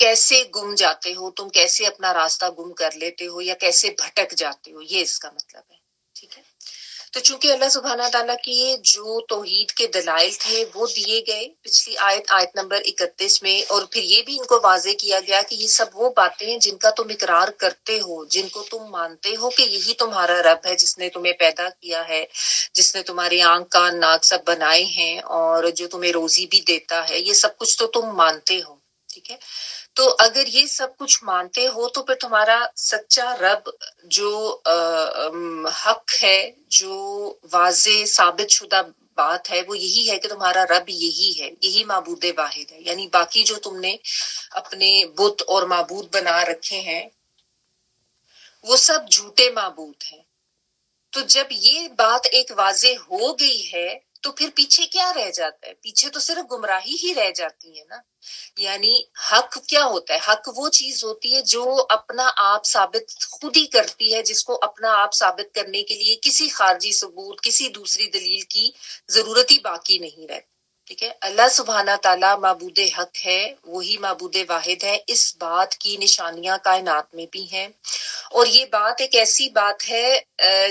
کیسے گم جاتے ہو تم، کیسے اپنا راستہ گم کر لیتے ہو یا کیسے بھٹک جاتے ہو، یہ اس کا مطلب ہے. ٹھیک ہے. تو چونکہ اللہ سبحانہ تعالیٰ کی جو توحید کے دلائل تھے وہ دیے گئے پچھلی آیت نمبر 31 میں، اور پھر یہ بھی ان کو واضح کیا گیا کہ یہ سب وہ باتیں ہیں جن کا تم اقرار کرتے ہو، جن کو تم مانتے ہو کہ یہی تمہارا رب ہے جس نے تمہیں پیدا کیا ہے، جس نے تمہاری آنکھ کان ناک سب بنائے ہیں اور جو تمہیں روزی بھی دیتا ہے، یہ سب کچھ تو تم مانتے ہو. ٹھیک ہے. تو اگر یہ سب کچھ مانتے ہو تو پھر تمہارا سچا رب جو حق ہے، جو واضح ثابت شدہ بات ہے، وہ یہی ہے کہ تمہارا رب یہی ہے، یہی معبود واحد ہے. یعنی باقی جو تم نے اپنے بت اور معبود بنا رکھے ہیں وہ سب جھوٹے معبود ہیں. تو جب یہ بات ایک واضح ہو گئی ہے تو پھر پیچھے کیا رہ جاتا ہے؟ پیچھے تو صرف گمراہی ہی رہ جاتی ہے نا. یعنی حق کیا ہوتا ہے؟ حق وہ چیز ہوتی ہے جو اپنا آپ ثابت خود ہی کرتی ہے، جس کو اپنا آپ ثابت کرنے کے لیے کسی خارجی ثبوت، کسی دوسری دلیل کی ضرورت ہی باقی نہیں رہتی. ٹھیک ہے. اللہ سبحانہ تعالیٰ معبود حق ہے، وہی معبود واحد ہے. اس بات کی نشانیاں کائنات میں بھی ہیں، اور یہ بات ایک ایسی بات ہے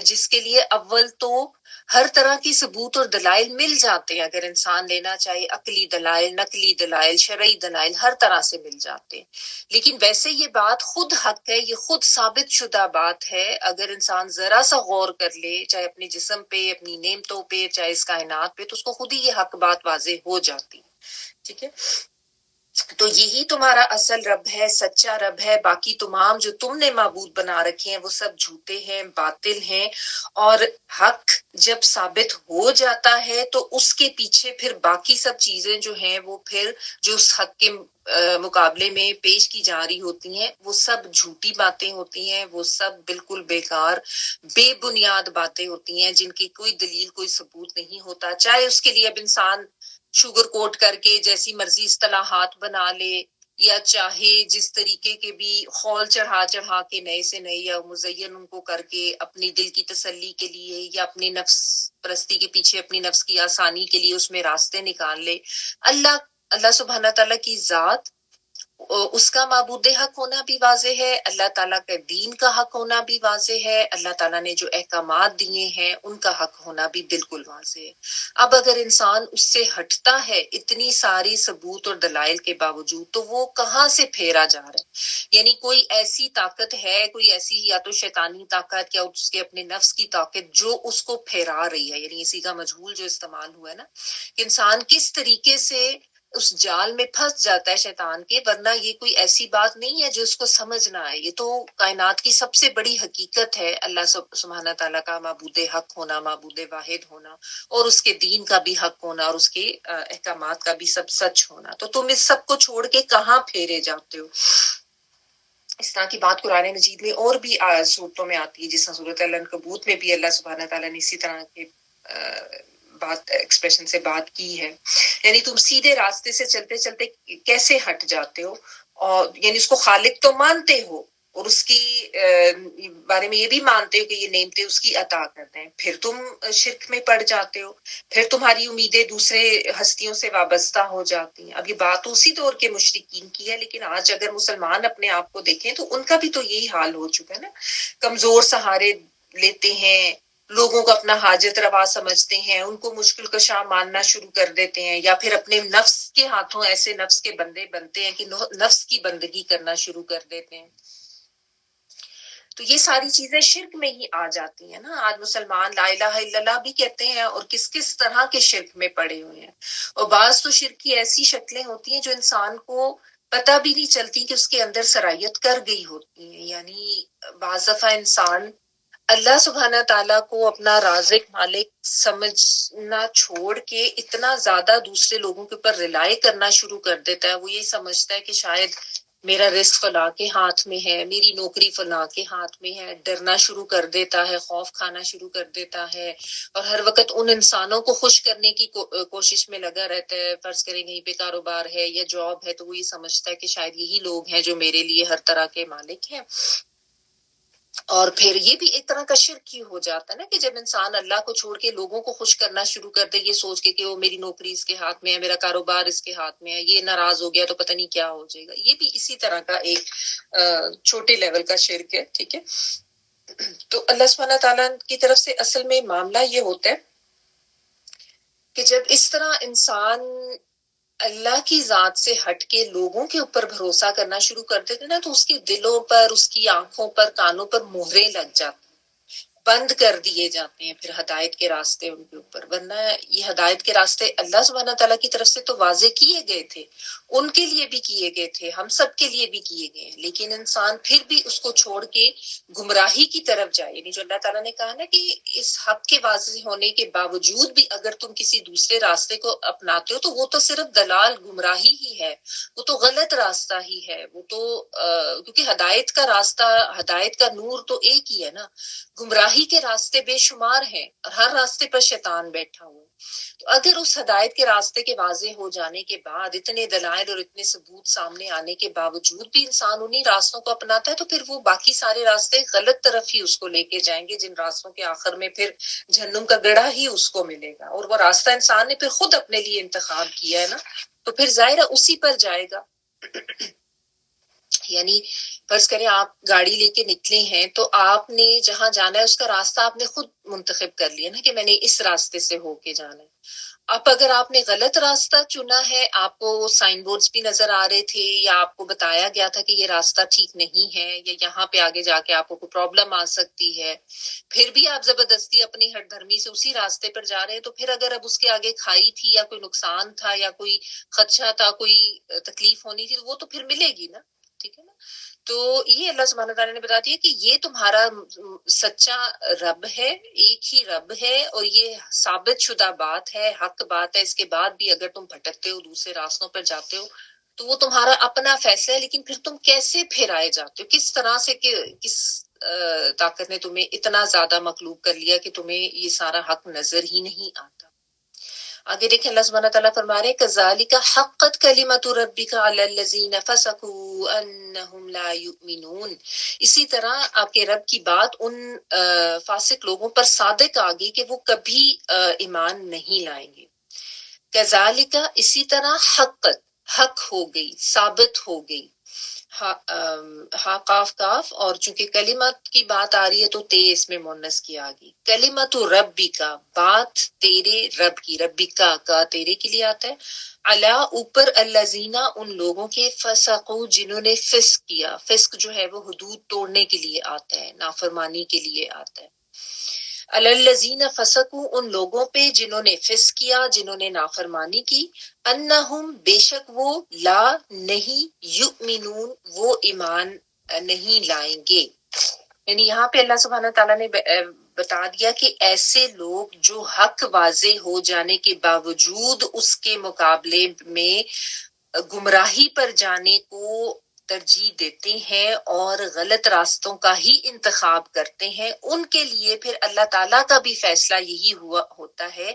جس کے لیے اول تو ہر طرح کی ثبوت اور دلائل مل جاتے ہیں. اگر انسان لینا چاہے عقلی دلائل، نقلی دلائل، شرعی دلائل، ہر طرح سے مل جاتے ہیں. لیکن ویسے یہ بات خود حق ہے، یہ خود ثابت شدہ بات ہے. اگر انسان ذرا سا غور کر لے، چاہے اپنے جسم پہ، اپنی نعمتوں پہ، چاہے اس کائنات پہ، تو اس کو خود ہی یہ حق بات واضح ہو جاتی ہے. ٹھیک ہے. تو یہی تمہارا اصل رب ہے، سچا رب ہے. باقی تمام جو تم نے معبود بنا رکھے ہیں وہ سب جھوٹے ہیں، باطل ہیں. اور حق جب ثابت ہو جاتا ہے تو اس کے پیچھے پھر باقی سب چیزیں جو ہیں وہ پھر جو اس حق کے مقابلے میں پیش کی جا رہی ہوتی ہیں وہ سب جھوٹی باتیں ہوتی ہیں، وہ سب بالکل بیکار بے بنیاد باتیں ہوتی ہیں جن کی کوئی دلیل، کوئی ثبوت نہیں ہوتا. چاہے اس کے لیے اب انسان شوگر کوٹ کر کے جیسی مرضی اصطلاحات بنا لے، یا چاہے جس طریقے کے بھی خول چڑھا چڑھا کے نئے سے نئے یا مزین ان کو کر کے اپنی دل کی تسلی کے لیے یا اپنی نفس پرستی کے پیچھے، اپنی نفس کی آسانی کے لیے اس میں راستے نکال لے. اللہ سبحانہ تعالیٰ کی ذات، اس کا معبود حق ہونا بھی واضح ہے، اللہ تعالیٰ کا دین کا حق ہونا بھی واضح ہے، اللہ تعالیٰ نے جو احکامات دیے ہیں ان کا حق ہونا بھی بالکل واضح ہے. اب اگر انسان اس سے ہٹتا ہے اتنی ساری ثبوت اور دلائل کے باوجود، تو وہ کہاں سے پھیرا جا رہا ہے؟ یعنی کوئی ایسی طاقت ہے، کوئی ایسی یا تو شیطانی طاقت یا اس کے اپنے نفس کی طاقت جو اس کو پھیرا رہی ہے. یعنی اسی کا مجہول جو استعمال ہوا ہے نا، کہ انسان کس طریقے سے اس جال میں پھنس جاتا ہے شیطان کے. ورنہ یہ کوئی ایسی بات نہیں ہے جو اس کو سمجھ نہ آئے. یہ تو کائنات کی سب سے بڑی حقیقت ہے، اللہ سبحانہ تعالیٰ کا معبود حق ہونا، معبود واحد ہونا، اور اس کے دین کا بھی حق ہونا، اور اس کے احکامات کا بھی سب سچ ہونا. تو تم اس سب کو چھوڑ کے کہاں پھیرے جاتے ہو؟ اس طرح کی بات قرآن مجید میں اور بھی صورتوں میں آتی ہے، جس طرح صورت العنکبوت میں بھی اللہ سبحانہ تعالیٰ نے اسی طرح کے بات ایکسپریشن سے بات کی ہے. یعنی تم سیدھے راستے سے چلتے چلتے کیسے ہٹ جاتے ہو؟ اور یعنی اس کو خالق تو مانتے ہو، اور اس کی بارے میں یہ بھی مانتے ہو کہ یہ نعمتیں اس کی عطا کرتے ہیں، پھر تم شرک میں پڑ جاتے ہو، پھر تمہاری امیدیں دوسرے ہستیوں سے وابستہ ہو جاتی ہیں. اب یہ بات اسی دور کے مشرکین کی ہے، لیکن آج اگر مسلمان اپنے آپ کو دیکھیں تو ان کا بھی تو یہی حال ہو چکا ہے نا. کمزور سہارے لیتے ہیں، لوگوں کو اپنا حاجت روا سمجھتے ہیں، ان کو مشکل کشا ماننا شروع کر دیتے ہیں، یا پھر اپنے نفس کے ہاتھوں ایسے نفس کے بندے بنتے ہیں کہ نفس کی بندگی کرنا شروع کر دیتے ہیں. تو یہ ساری چیزیں شرک میں ہی آ جاتی ہیں نا. آج مسلمان لا الہ الا اللہ بھی کہتے ہیں اور کس کس طرح کے شرک میں پڑے ہوئے ہیں. اور بعض تو شرک کی ایسی شکلیں ہوتی ہیں جو انسان کو پتہ بھی نہیں چلتی کہ اس کے اندر سرایت کر گئی ہوتی ہیں. یعنی بعض دفعہ انسان اللہ سبحانہ تعالیٰ کو اپنا رازق مالک سمجھنا چھوڑ کے اتنا زیادہ دوسرے لوگوں کے اوپر ریلائی کرنا شروع کر دیتا ہے. وہ یہ سمجھتا ہے کہ شاید میرا رزق فلاں کے ہاتھ میں ہے، میری نوکری فلاں کے ہاتھ میں ہے. ڈرنا شروع کر دیتا ہے، خوف کھانا شروع کر دیتا ہے، اور ہر وقت ان انسانوں کو خوش کرنے کی کوشش میں لگا رہتا ہے. فرض کریں کہیں پہ کاروبار ہے یا جاب ہے تو وہ یہ سمجھتا ہے کہ شاید یہی لوگ ہیں جو میرے لیے ہر طرح کے مالک ہیں. اور پھر یہ بھی ایک طرح کا شرک ہی ہو جاتا ہے نا کہ جب انسان اللہ کو چھوڑ کے لوگوں کو خوش کرنا شروع کر دے یہ سوچ کے کہ وہ میری نوکری اس کے ہاتھ میں ہے، میرا کاروبار اس کے ہاتھ میں ہے، یہ ناراض ہو گیا تو پتہ نہیں کیا ہو جائے گا، یہ بھی اسی طرح کا ایک چھوٹے لیول کا شرک ہے. ٹھیک ہے، تو اللہ سبحانہ تعالیٰ کی طرف سے اصل میں معاملہ یہ ہوتا ہے کہ جب اس طرح انسان اللہ کی ذات سے ہٹ کے لوگوں کے اوپر بھروسہ کرنا شروع کر دیتے نا تو اس کے دلوں پر، اس کی آنکھوں پر، کانوں پر مہریں لگ جاتی، بند کر دیے جاتے ہیں پھر ہدایت کے راستے ان کے اوپر. ورنہ یہ ہدایت کے راستے اللہ سبحانہ تعالیٰ کی طرف سے تو واضح کیے گئے تھے، ان کے لیے بھی کیے گئے تھے، ہم سب کے لیے بھی کیے گئے ہیں، لیکن انسان پھر بھی اس کو چھوڑ کے گمراہی کی طرف جائے. یعنی جو اللہ تعالیٰ نے کہا نا کہ اس حق کے واضح ہونے کے باوجود بھی اگر تم کسی دوسرے راستے کو اپناتے ہو تو وہ تو صرف دلال گمراہی ہی ہے، وہ تو غلط راستہ ہی ہے، وہ تو کیونکہ ہدایت کا راستہ، ہدایت کا نور تو ایک ہی ہے نا، گمراہی کے راستے بے شمار ہیں اور ہر راستے پر شیطان بیٹھا ہوا. تو اگر اس ہدایت کے راستے کے واضح ہو جانے کے بعد اتنے دلائل اور اتنے ثبوت سامنے آنے کے باوجود بھی انسان انہی راستوں کو اپناتا ہے تو پھر وہ باقی سارے راستے غلط طرف ہی اس کو لے کے جائیں گے، جن راستوں کے آخر میں پھر جہنم کا گڑھا ہی اس کو ملے گا. اور وہ راستہ انسان نے پھر خود اپنے لیے انتخاب کیا ہے نا، تو پھر ظاہر ہے اسی پر جائے گا. یعنی فرض کریں آپ گاڑی لے کے نکلے ہیں تو آپ نے جہاں جانا ہے اس کا راستہ آپ نے خود منتخب کر لیا نا کہ میں نے اس راستے سے ہو کے جانا ہے. اب اگر آپ نے غلط راستہ چنا ہے، آپ کو سائن بورڈز بھی نظر آ رہے تھے یا آپ کو بتایا گیا تھا کہ یہ راستہ ٹھیک نہیں ہے یا یہاں پہ آگے جا کے آپ کو کوئی پرابلم آ سکتی ہے، پھر بھی آپ زبردستی اپنی ہٹ دھرمی سے اسی راستے پر جا رہے ہیں، تو پھر اگر اب اس کے آگے کھائی تھی یا کوئی نقصان تھا یا کوئی خدشہ تھا، کوئی تکلیف ہونی تھی، تو وہ تو پھر ملے گی نا. ٹھیک ہے نا، تو یہ اللہ سبحانہ تعالیٰ نے بتا دیا کہ یہ تمہارا سچا رب ہے، ایک ہی رب ہے اور یہ ثابت شدہ بات ہے، حق بات ہے. اس کے بعد بھی اگر تم بھٹکتے ہو، دوسرے راستوں پر جاتے ہو تو وہ تمہارا اپنا فیصلہ ہے، لیکن پھر تم کیسے پھر آئے جاتے ہو، کس طرح سے، کس طاقت نے تمہیں اتنا زیادہ مغلوب کر لیا کہ تمہیں یہ سارا حق نظر ہی نہیں آتا. آگے دیکھیں اللہ سبحانہ تعالیٰ فرما رہے کذالک حقت کلمۃ ربک علی الذین فسقوا انہم لا یؤمنون. اسی طرح آپ کے رب کی بات ان فاسق لوگوں پر صادق آ گئی کہ وہ کبھی ایمان نہیں لائیں گے. کذالک اسی طرح حق ہو گئی، ثابت ہو گئی. ہا قاف کاف، اور چونکہ کلمت کی بات آ رہی ہے تو تے اس میں مونس کی آ گئی. کلمت ربی کا، بات تیرے رب کی، ربی کا تیرے کے لیے آتا ہے، علا اوپر، الذین ان لوگوں کے، فسقوا جنہوں نے فسق کیا. فسق جو ہے وہ حدود توڑنے کے لیے آتا ہے، نافرمانی کے لیے آتا ہے. الذین فسقوا ان لوگوں پہ جنہوں نے فسق کیا، جنہوں نے نافرمانی کی، انہم بے شک وہ، لا نہیں، یؤمنون وہ ایمان نہیں لائیں گے. یعنی یہاں پہ اللہ سبحانہ تعالیٰ نے بتا دیا کہ ایسے لوگ جو حق واضح ہو جانے کے باوجود اس کے مقابلے میں گمراہی پر جانے کو ترجیح دیتے ہیں اور غلط راستوں کا ہی انتخاب کرتے ہیں، ان کے لیے پھر اللہ تعالیٰ کا بھی فیصلہ یہی ہوتا ہے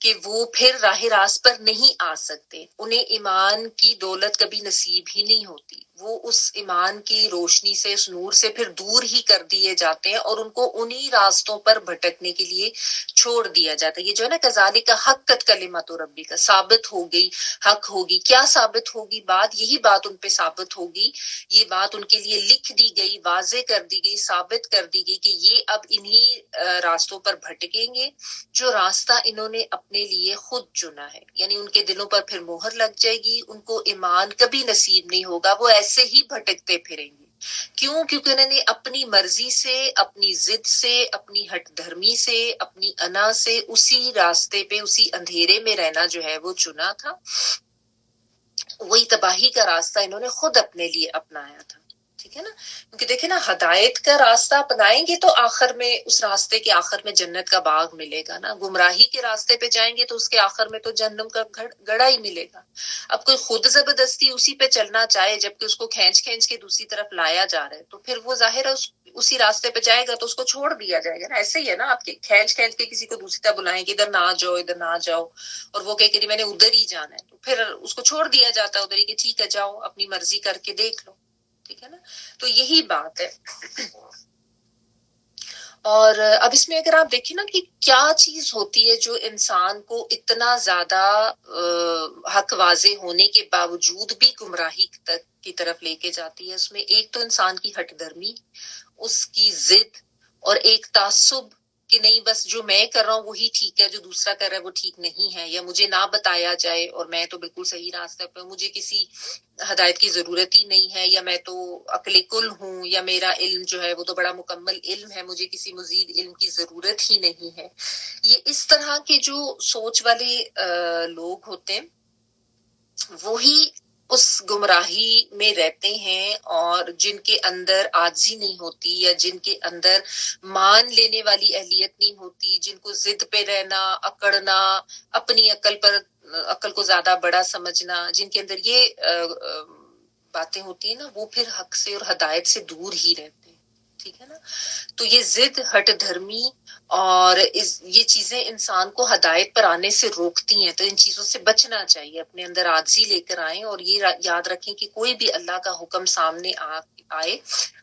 کہ وہ پھر راہ راست پر نہیں آ سکتے. انہیں ایمان کی دولت کبھی نصیب ہی نہیں ہوتی، وہ اس ایمان کی روشنی سے، اس نور سے پھر دور ہی کر دیے جاتے ہیں اور ان کو انہی راستوں پر بھٹکنے کے لیے چھوڑ دیا جاتا ہے. یہ جو ہے نا کذالک حقت کلمۃ ربی کا، ثابت ہو گئی، حق ہوگی. کیا ثابت ہوگی بات؟ یہی بات ان پہ ثابت ہوگی، یہ بات ان کے لیے لکھ دی گئی، واضح کر دی گئی، ثابت کر دی گئی کہ یہ اب انہی راستوں پر بھٹکیں گے جو راستہ انہوں نے اپنے لیے خود چنا ہے. یعنی ان کے دلوں پر پھر مہر لگ جائے گی، ان کو ایمان کبھی نصیب نہیں ہوگا، وہ ایسے ہی بھٹکتے پھریں گے. کیوں؟ کیونکہ انہوں نے اپنی مرضی سے، اپنی ضد سے، اپنی ہٹ دھرمی سے، اپنی انا سے اسی راستے پہ، اسی اندھیرے میں رہنا جو ہے وہ چنا تھا. وہی تباہی کا راستہ انہوں نے خود اپنے لیے اپنایا تھا. ٹھیک ہے نا، کیونکہ دیکھیں نا، ہدایت کا راستہ اپنائیں گے تو آخر میں اس راستے کے آخر میں جنت کا باغ ملے گا نا. گمراہی کے راستے پہ جائیں گے تو اس کے آخر میں تو جہنم کا گڑھا ہی ملے گا. اب کوئی خود زبردستی اسی پہ چلنا چاہے جبکہ اس کو کھینچ کھینچ کے دوسری طرف لایا جا رہا ہے تو پھر وہ ظاہر ہے اسی راستے پہ جائے گا تو اس کو چھوڑ دیا جائے گا نا. ایسے ہی ہے نا، آپ کے کھینچ کھینچ کے کسی کو دوسری طرف بلائیں گے ادھر نہ جاؤ، ادھر نہ جاؤ، اور وہ کہے کہ میں نے ادھر ہی جانا ہے، تو پھر اس کو چھوڑ دیا جاتا ہے ادھر ہی کہ ٹھیک ہے جاؤ اپنی مرضی کر کے دیکھ لو. ٹھیک ہے نا، تو یہی بات ہے. اور اب اس میں اگر آپ دیکھیں نا کہ کیا چیز ہوتی ہے جو انسان کو اتنا زیادہ حق واضح ہونے کے باوجود بھی گمراہی کی طرف لے کے جاتی ہے. اس میں ایک تو انسان کی ہٹ درمی، اس کی ضد، اور ایک تعصب کہ نہیں بس جو میں کر رہا ہوں وہی ٹھیک ہے، جو دوسرا کر رہا ہے وہ ٹھیک نہیں ہے، یا مجھے نہ بتایا جائے اور میں تو بالکل صحیح راستے پہ، مجھے کسی ہدایت کی ضرورت ہی نہیں ہے، یا میں تو عقل کل ہوں، یا میرا علم جو ہے وہ تو بڑا مکمل علم ہے، مجھے کسی مزید علم کی ضرورت ہی نہیں ہے. یہ اس طرح کے جو سوچ والے لوگ ہوتے ہیں وہی اس گمراہی میں رہتے ہیں، اور جن کے اندر عاجزی نہیں ہوتی، یا جن کے اندر مان لینے والی اہلیت نہیں ہوتی، جن کو ضد پہ رہنا، اکڑنا، اپنی عقل کو زیادہ بڑا سمجھنا، جن کے اندر یہ باتیں ہوتی ہیں نا، وہ پھر حق سے اور ہدایت سے دور ہی رہتے ہیں. ٹھیک ہے نا. تو یہ ضد، ہٹ دھرمی اور یہ چیزیں انسان کو ہدایت پر آنے سے روکتی ہیں. تو ان چیزوں سے بچنا چاہیے، اپنے اندر عاجزی لے کر آئیں، اور یہ یاد رکھیں کہ کوئی بھی اللہ کا حکم سامنے آئے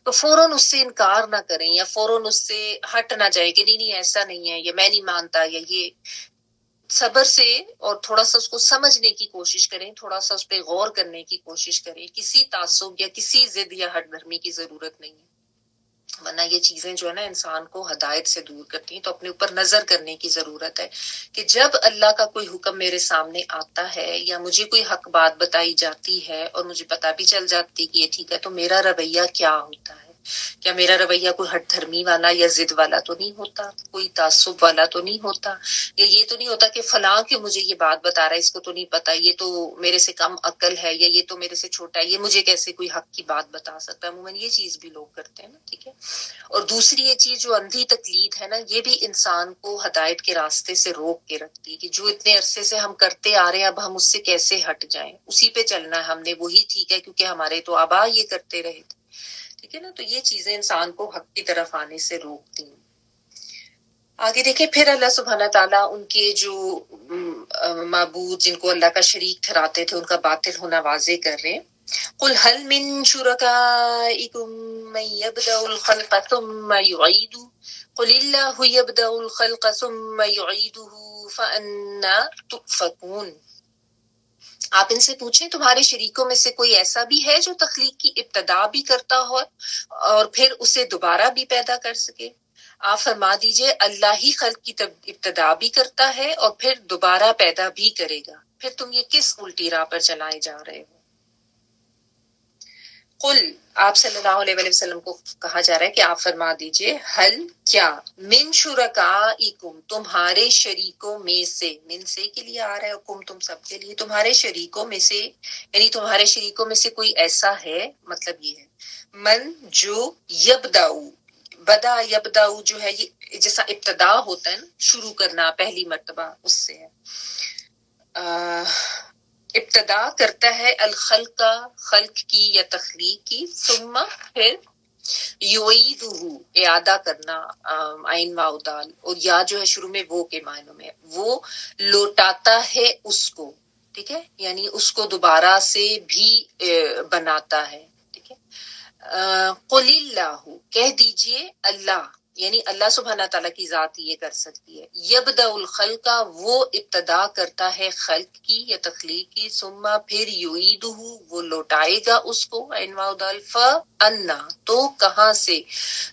تو فوراً اس سے انکار نہ کریں، یا فوراً اس سے ہٹ نہ جائیں کہ نہیں ایسا نہیں ہے، یا میں نہیں مانتا، یا یہ صبر سے اور تھوڑا سا اس کو سمجھنے کی کوشش کریں، تھوڑا سا اس پہ غور کرنے کی کوشش کریں. کسی تعصب یا کسی ضد یا ہٹ دھرمی کی ضرورت نہیں ہے، ورنہ یہ چیزیں جو ہے نا انسان کو ہدایت سے دور کرتی ہیں. تو اپنے اوپر نظر کرنے کی ضرورت ہے کہ جب اللہ کا کوئی حکم میرے سامنے آتا ہے، یا مجھے کوئی حق بات بتائی جاتی ہے اور مجھے پتہ بھی چل جاتی کہ یہ ٹھیک ہے، تو میرا رویہ کیا ہوتا ہے. کیا میرا رویہ کوئی ہٹ دھرمی والا یا ضد والا تو نہیں ہوتا، کوئی تعصب والا تو نہیں ہوتا، یا یہ تو نہیں ہوتا کہ فلاں کہ مجھے یہ بات بتا رہا ہے، اس کو تو نہیں پتا، یہ تو میرے سے کم عقل ہے، یا یہ تو میرے سے چھوٹا ہے، یہ مجھے کیسے کوئی حق کی بات بتا سکتا ہے. عموماً یہ چیز بھی لوگ کرتے ہیں نا. ٹھیک ہے. اور دوسری یہ چیز جو اندھی تقلید ہے نا، یہ بھی انسان کو ہدایت کے راستے سے روک کے رکھتی ہے کہ جو اتنے عرصے سے ہم کرتے آ رہے ہیں اب ہم اس سے کیسے ہٹ جائیں، اسی پہ چلنا ہے ہم نے، وہی ٹھیک ہے کیونکہ ہمارے تو آبا یہ کرتے رہے تھے. ٹھیک ہے نا. تو یہ چیزیں انسان کو حق کی طرف آنے سے روکتی ہیں. آگے دیکھیں پھر اللہ سبحانہ تعالیٰ ان کے جو معبود جن کو اللہ کا شریک ٹھہراتے تھے ان کا باطل ہونا واضح کر رہے ہیں. قل هل من شركائكم من يبدأ الخلق ثم يعيده قل الله يبدأ الخلق ثم يعيده فأنا تؤفكون. آپ ان سے پوچھیں تمہارے شریکوں میں سے کوئی ایسا بھی ہے جو تخلیق کی ابتدا بھی کرتا ہو اور پھر اسے دوبارہ بھی پیدا کر سکے. آپ فرما دیجئے اللہ ہی خلق کی ابتدا بھی کرتا ہے اور پھر دوبارہ پیدا بھی کرے گا، پھر تم یہ کس الٹی راہ پر چلائے جا رہے ہو. قل، آپ صلی اللہ علیہ وآلہ وسلم کو کہا جا رہا ہے کہ آپ فرما دیجئے حل کیا، من شرکائکم تمہارے شریکوں میں سے، من سے کے لیے آ رہا ہے، حکم تم سب کے لیے، تمہارے شریکوں میں سے، یعنی تمہارے شریکوں میں سے کوئی ایسا ہے، مطلب یہ ہے من جو یبداؤ، بدا یبداؤ جو ہے یہ جیسا ابتدا ہوتا ہے نا، شروع کرنا پہلی مرتبہ، اس سے ہے. ابتدا کرتا ہے الخلق کا، خلق کی یا تخلیق کی، ثم پھر یعیدہ اعادہ کرنا، عین واو دال، اور یا جو ہے شروع میں وہ کے معنوں میں، وہ لوٹاتا ہے اس کو. ٹھیک ہے. یعنی اس کو دوبارہ سے بھی بناتا ہے. ٹھیک ہے. قل اللہ، کہہ دیجئے اللہ، یعنی اللہ سبحانہ تعالیٰ کی ذات یہ کر سکتی ہے. یبدأ الخلق، وہ ابتدا کرتا ہے خلق کی یا تخلیق کی، ثم پھر یعیدہ، وہ لوٹائے گا اس کو، عین واو دال، فانا، تو کہاں سے،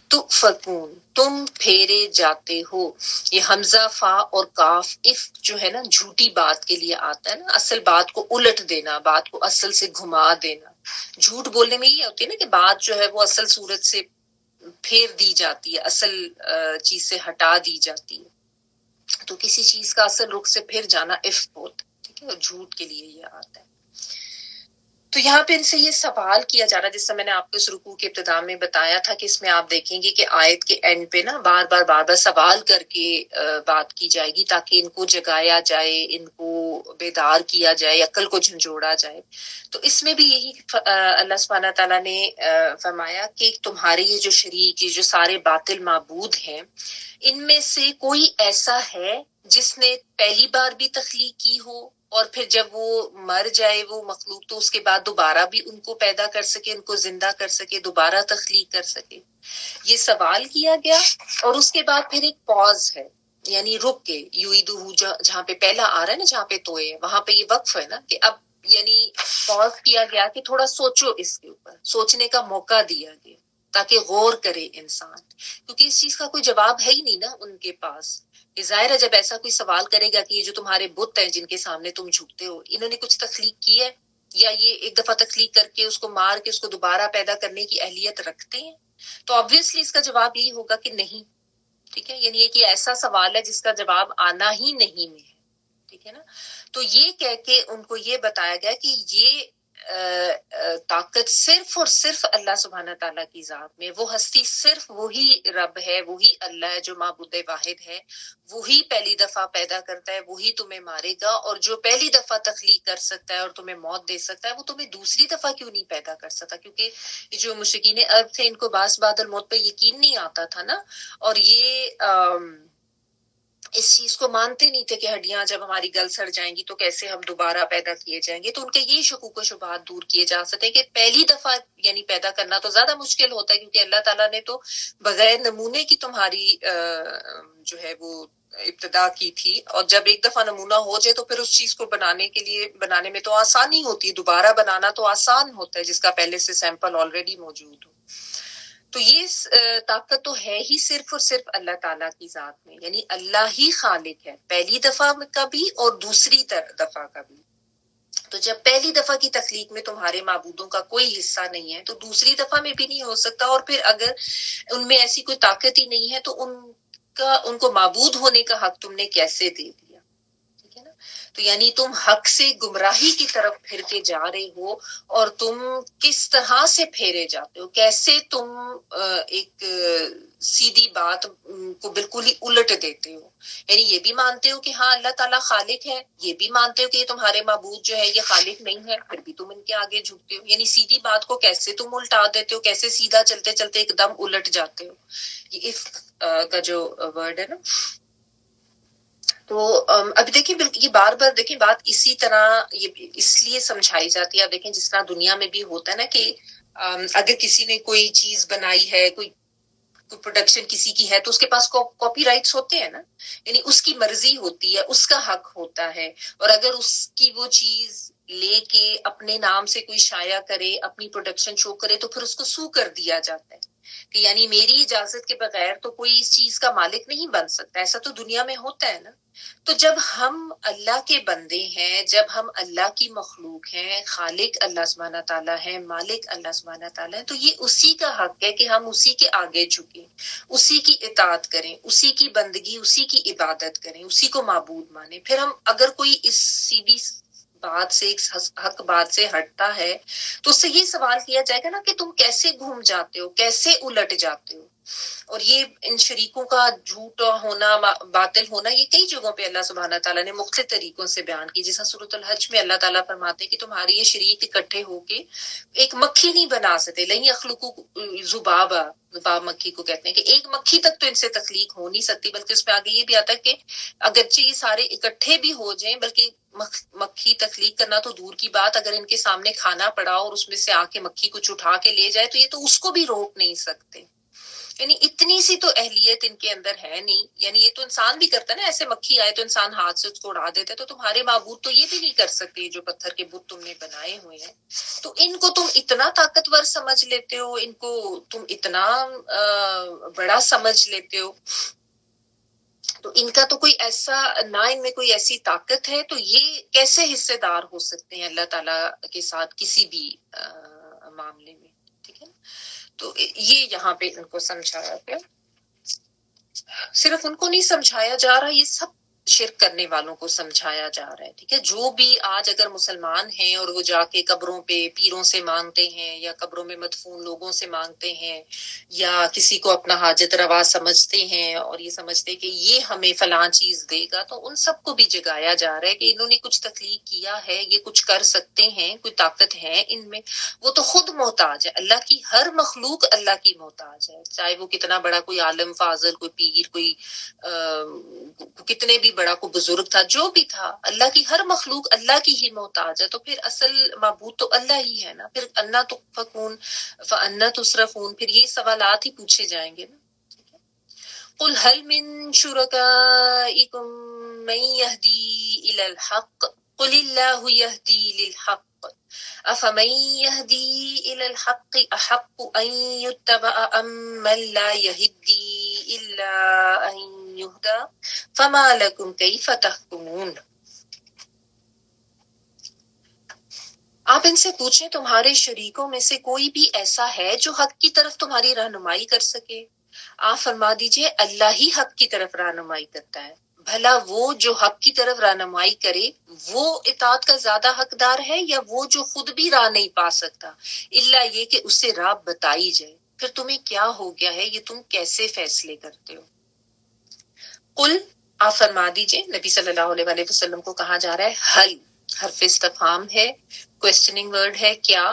تؤفکون، تم پھیرے جاتے ہو. یہ حمزہ فا اور کاف اف جو ہے نا جھوٹی بات کے لیے آتا ہے نا، اصل بات کو الٹ دینا، بات کو اصل سے گھما دینا. جھوٹ بولنے میں یہ ہوتی ہے نا کہ بات جو ہے وہ اصل صورت سے پھیر دی جاتی ہے، اصل چیز سے ہٹا دی جاتی ہے. تو کسی چیز کا اصل رخ سے پھر جانا اف ہوتا ہے. ٹھیک ہے. اور جھوٹ کے لیے یہ آتا ہے. تو یہاں پہ ان سے یہ سوال کیا جا رہا ہے، جس سے میں نے آپ کو اس رکوع کے ابتدا میں بتایا تھا کہ اس میں آپ دیکھیں گے کہ آیت کے اینڈ پہ نا بار بار سوال کر کے بات کی جائے گی تاکہ ان کو جگایا جائے، ان کو بیدار کیا جائے، عقل کو جھنجھوڑا جائے. تو اس میں بھی یہی اللہ سبحانہ تعالیٰ نے فرمایا کہ تمہارے یہ جو شریک، یہ جو سارے باطل معبود ہیں، ان میں سے کوئی ایسا ہے جس نے پہلی بار بھی تخلیق کی ہو اور پھر جب وہ مر جائے وہ مخلوق تو اس کے بعد دوبارہ بھی ان کو پیدا کر سکے، ان کو زندہ کر سکے، دوبارہ تخلیق کر سکے. یہ سوال کیا گیا اور اس کے بعد پھر ایک پاز ہے، یعنی رک کے یعیدہ جہاں پہ پہلا آ رہا ہے نا، جہاں پہ توئے ہے وہاں پہ یہ وقف ہے نا کہ اب یعنی پاز کیا گیا کہ تھوڑا سوچو، اس کے اوپر سوچنے کا موقع دیا گیا تاکہ غور کرے انسان، کیونکہ اس چیز کا کوئی جواب ہے ہی نہیں نا ان کے پاس. یہ ظاہر ہے جب ایسا کوئی سوال کرے گا کہ یہ جو تمہارے بت ہیں جن کے سامنے تم جھکتے ہو، انہوں نے کچھ تخلیق کی ہے یا یہ ایک دفعہ تخلیق کر کے اس کو مار کے اس کو دوبارہ پیدا کرنے کی اہلیت رکھتے ہیں؟ تو آبویسلی اس کا جواب یہی ہوگا کہ نہیں. ٹھیک ہے، یعنی یہ ایسا سوال ہے جس کا جواب آنا ہی نہیں میں ہے. ٹھیک ہے نا. تو یہ کہہ کے ان کو یہ بتایا گیا کہ یہ طاقت صرف اور صرف اللہ سبحانہ تعالیٰ کی ذات میں، وہ ہستی صرف وہی رب ہے، وہی اللہ ہے جو معبود واحد ہے، وہی پہلی دفعہ پیدا کرتا ہے، وہی تمہیں مارے گا، اور جو پہلی دفعہ تخلیق کر سکتا ہے اور تمہیں موت دے سکتا ہے وہ تمہیں دوسری دفعہ کیوں نہیں پیدا کر سکتا؟ کیونکہ جو مشرکین عرب تھے ان کو باس بعد الموت پہ یقین نہیں آتا تھا نا، اور یہ اس چیز کو مانتے نہیں تھے کہ ہڈیاں جب ہماری گل سڑ جائیں گی تو کیسے ہم دوبارہ پیدا کیے جائیں گے. تو ان کے یہ شکوک و شبہات دور کیے جا سکتے ہیں کہ پہلی دفعہ یعنی پیدا کرنا تو زیادہ مشکل ہوتا ہے، کیونکہ اللہ تعالیٰ نے تو بغیر نمونے کی تمہاری جو ہے وہ ابتدا کی تھی، اور جب ایک دفعہ نمونہ ہو جائے تو پھر اس چیز کو بنانے میں تو آسانی ہوتی ہے، دوبارہ بنانا تو آسان ہوتا ہے جس کا پہلے سے سیمپل آلریڈی موجود ہو. تو یہ طاقت تو ہے ہی صرف اور صرف اللہ تعالیٰ کی ذات میں، یعنی اللہ ہی خالق ہے، پہلی دفعہ کا بھی اور دوسری دفعہ کا بھی. تو جب پہلی دفعہ کی تخلیق میں تمہارے معبودوں کا کوئی حصہ نہیں ہے تو دوسری دفعہ میں بھی نہیں ہو سکتا، اور پھر اگر ان میں ایسی کوئی طاقت ہی نہیں ہے تو ان کو معبود ہونے کا حق تم نے کیسے دے دیا؟ ٹھیک ہے نا. تو یعنی تم حق سے گمراہی کی طرف پھر کے جا رہے ہو، اور تم کس طرح سے پھیرے جاتے ہو، کیسے تم ایک سیدھی بات کو بالکل ہی الٹ دیتے ہو. یعنی یہ بھی مانتے ہو کہ ہاں اللہ تعالیٰ خالق ہے، یہ بھی مانتے ہو کہ یہ تمہارے معبود جو ہے یہ خالق نہیں ہے، پھر بھی تم ان کے آگے جھکتے ہو. یعنی سیدھی بات کو کیسے تم الٹا دیتے ہو، کیسے سیدھا چلتے چلتے ایک دم الٹ جاتے ہو. یہ افک کا جو ورڈ ہے نا. تو ابھی دیکھیں یہ بار بار دیکھیں بات اسی طرح یہ اس لیے سمجھائی جاتی ہے. آپ دیکھیں جس طرح دنیا میں بھی ہوتا ہے نا کہ اگر کسی نے کوئی چیز بنائی ہے، کوئی پروڈکشن کسی کی ہے تو اس کے پاس کاپی رائٹس ہوتے ہیں نا، یعنی اس کی مرضی ہوتی ہے، اس کا حق ہوتا ہے. اور اگر اس کی وہ چیز لے کے اپنے نام سے کوئی شائع کرے، اپنی پروڈکشن شو کرے تو پھر اس کو سو کر دیا جاتا ہے کہ یعنی میری اجازت کے بغیر تو کوئی اس چیز کا مالک نہیں بن سکتا. ایسا تو دنیا میں ہوتا ہے نا. تو جب ہم اللہ کے بندے ہیں، جب ہم اللہ کی مخلوق ہیں، خالق اللہ سبحانہ تعالیٰ ہے، مالک اللہ سبحانہ تعالیٰ ہے، تو یہ اسی کا حق ہے کہ ہم اسی کے آگے جھکیں، اسی کی اطاعت کریں، اسی کی بندگی، اسی کی عبادت کریں، اسی کو معبود مانیں. پھر ہم اگر کوئی اس سیدھی بات سے، ایک حق بات سے ہٹتا ہے تو اس سے یہ سوال کیا جائے گا نا کہ تم کیسے گھوم جاتے ہو، کیسے الٹ جاتے ہو. اور یہ ان شریکوں کا جھوٹ ہونا، باطل ہونا، یہ کئی جگہوں پہ اللہ سبحانہ تعالیٰ نے مختلف طریقوں سے بیان کی. جیسا سورۃ الحج میں اللہ تعالیٰ فرماتے کہ تمہارے یہ شریک اکٹھے ہو کے ایک مکھی نہیں بنا سکتے. لن یخلقوا ذبابا، ذباب مکھی کو کہتے ہیں، کہ ایک مکھی تک تو ان سے تخلیق ہو نہیں سکتی. بلکہ اس میں آگے یہ بھی آتا ہے کہ اگرچہ یہ سارے اکٹھے بھی ہو جائیں، بلکہ مکھی تخلیق کرنا تو دور کی بات، اگر ان کے سامنے کھانا پڑا اور اس میں سے آ کے مکھی کچھ اٹھا کے لے جائے تو یہ تو اس کو بھی روک نہیں سکتے. یعنی اتنی سی تو اہلیت ان کے اندر ہے نہیں. یعنی یہ تو انسان بھی کرتا ہے نا، ایسے مکھی آئے تو انسان ہاتھ سے اس کو اڑا دیتا ہے. تو تمہارے معبود تو یہ بھی نہیں کر سکتے جو پتھر کے بت تم نے بنائے ہوئے ہیں. تو ان کو تم اتنا طاقتور سمجھ لیتے ہو، ان کو تم اتنا بڑا سمجھ لیتے ہو. تو ان کا تو کوئی ایسا نہ، ان میں کوئی ایسی طاقت ہے، تو یہ کیسے حصے دار ہو سکتے ہیں اللہ تعالیٰ کے ساتھ کسی بھی معاملے میں. ٹھیک ہے نا. تو یہ یہاں پہ ان کو سمجھایا گیا. صرف ان کو نہیں سمجھایا جا رہا، یہ سب شرک کرنے والوں کو سمجھایا جا رہا ہے. ٹھیک ہے. جو بھی آج اگر مسلمان ہیں اور وہ جا کے قبروں پہ پیروں سے مانگتے ہیں، یا قبروں میں مدفون لوگوں سے مانگتے ہیں، یا کسی کو اپنا حاجت روا سمجھتے ہیں اور یہ سمجھتے کہ یہ ہمیں فلاں چیز دے گا، تو ان سب کو بھی جگایا جا رہا ہے کہ انہوں نے کچھ تخلیق کیا ہے، یہ کچھ کر سکتے ہیں، کوئی طاقت ہے ان میں. وہ تو خود محتاج ہے. اللہ کی ہر مخلوق اللہ کی محتاج ہے، چاہے وہ کتنا بڑا کوئی عالم فاضل، کوئی پیر، کوئی کتنے بھی بڑا بڑا کوئی بزرگ تھا، جو بھی تھا، اللہ کی ہر مخلوق اللہ کی ہی محتاج ہے، تو پھر اصل معبود تو اللہ ہی ہے نا. پھر انا تؤفکون فانا تصرفون، پھر یہ سوالات ہی پوچھے جائیں گے نا. قل هل من شركائكم من يهدي الى الحق قل الله يهدي للحق افمن يهدي الى الحق احق ان يتبع ام من لا يهدي الا ان يهدى فما لكم كيف تحكمون. آپ ان سے پوچھیں تمہارے شریکوں میں سے کوئی بھی ایسا ہے جو حق کی طرف تمہاری رہنمائی کر سکے؟ آپ فرما دیجئے اللہ ہی حق کی طرف رہنمائی کرتا ہے. بھلا وہ جو حق کی طرف رہنمائی کرے وہ اطاعت کا زیادہ حقدار ہے یا وہ جو خود بھی راہ نہیں پا سکتا الا یہ کہ اسے راہ بتائی جائے؟ پھر تمہیں کیا ہو گیا ہے، یہ تم کیسے فیصلے کرتے ہو؟ قل، آپ فرما دیجئے، نبی صلی اللہ علیہ وسلم کو کہا جا رہا ہے حل حرف استفہام ہے، کوسچننگ ورڈ ہے، کیا؟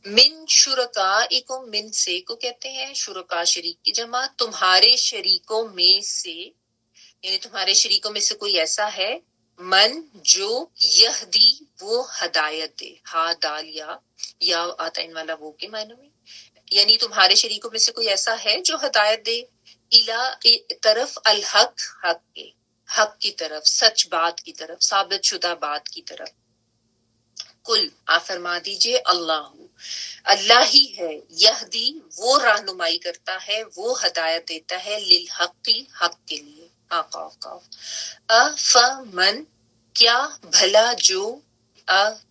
من شرکائکم، من سے کو کہتے ہیں شرکا شریک کی جمع، تمہارے شریکوں میں سے، یعنی تمہارے شریکوں میں سے کوئی ایسا ہے، من جو یہدی وہ ہدایت دے، ہا دال یا آتا ان والا وہ کے معنی میں، یعنی تمہارے شریکوں میں سے کوئی ایسا ہے جو ہدایت دے الا طرف الحق، حق کے، حق کی طرف، سچ بات کی طرف، ثابت شدہ بات کی طرف. کل، آپ فرما دیجئے اللہ، اللہ ہی ہے، یہدی وہ رہنمائی کرتا ہے، وہ ہدایت دیتا ہے، للحق، حق کے لیے. افمن، کیا، بھلا جو،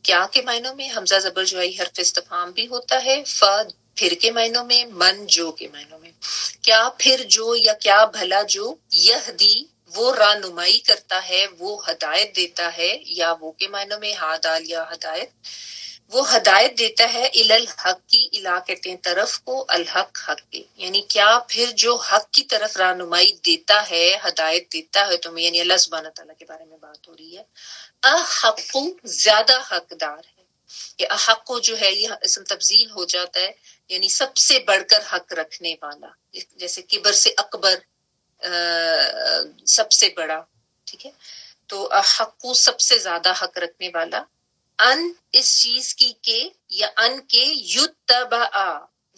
کیا کے معنوں میں حمزہ زبر جو ہے حرف استفہام بھی ہوتا ہے، پھر کے معنوں میں، من جو کے معنوں میں. کیا پھر جو یا کیا بھلا جو، یہدی وہ رہنمائی کرتا ہے، وہ ہدایت دیتا ہے، یا وہ کے معنوں میں ہا دال یا ہدایت، وہ ہدایت دیتا ہے الی الحق کی، الا کہتے ہیں طرف کو، الحق حق کے، یعنی کیا پھر جو حق کی طرف رہنمائی دیتا ہے، ہدایت دیتا ہے تمہیں، یعنی اللہ سبحانہ تعالیٰ کے بارے میں بات ہو رہی ہے، احق زیادہ حقدار ہے. یہ احق جو ہے یہ اسم تبذیل ہو جاتا ہے، یعنی سب سے بڑھ کر حق رکھنے والا، جیسے کبر سے اکبر، سب سے بڑا، ٹھیک ہے، تو احق سب سے زیادہ حق رکھنے والا، ان اس چیز کی کہ، یا ان کے یتبع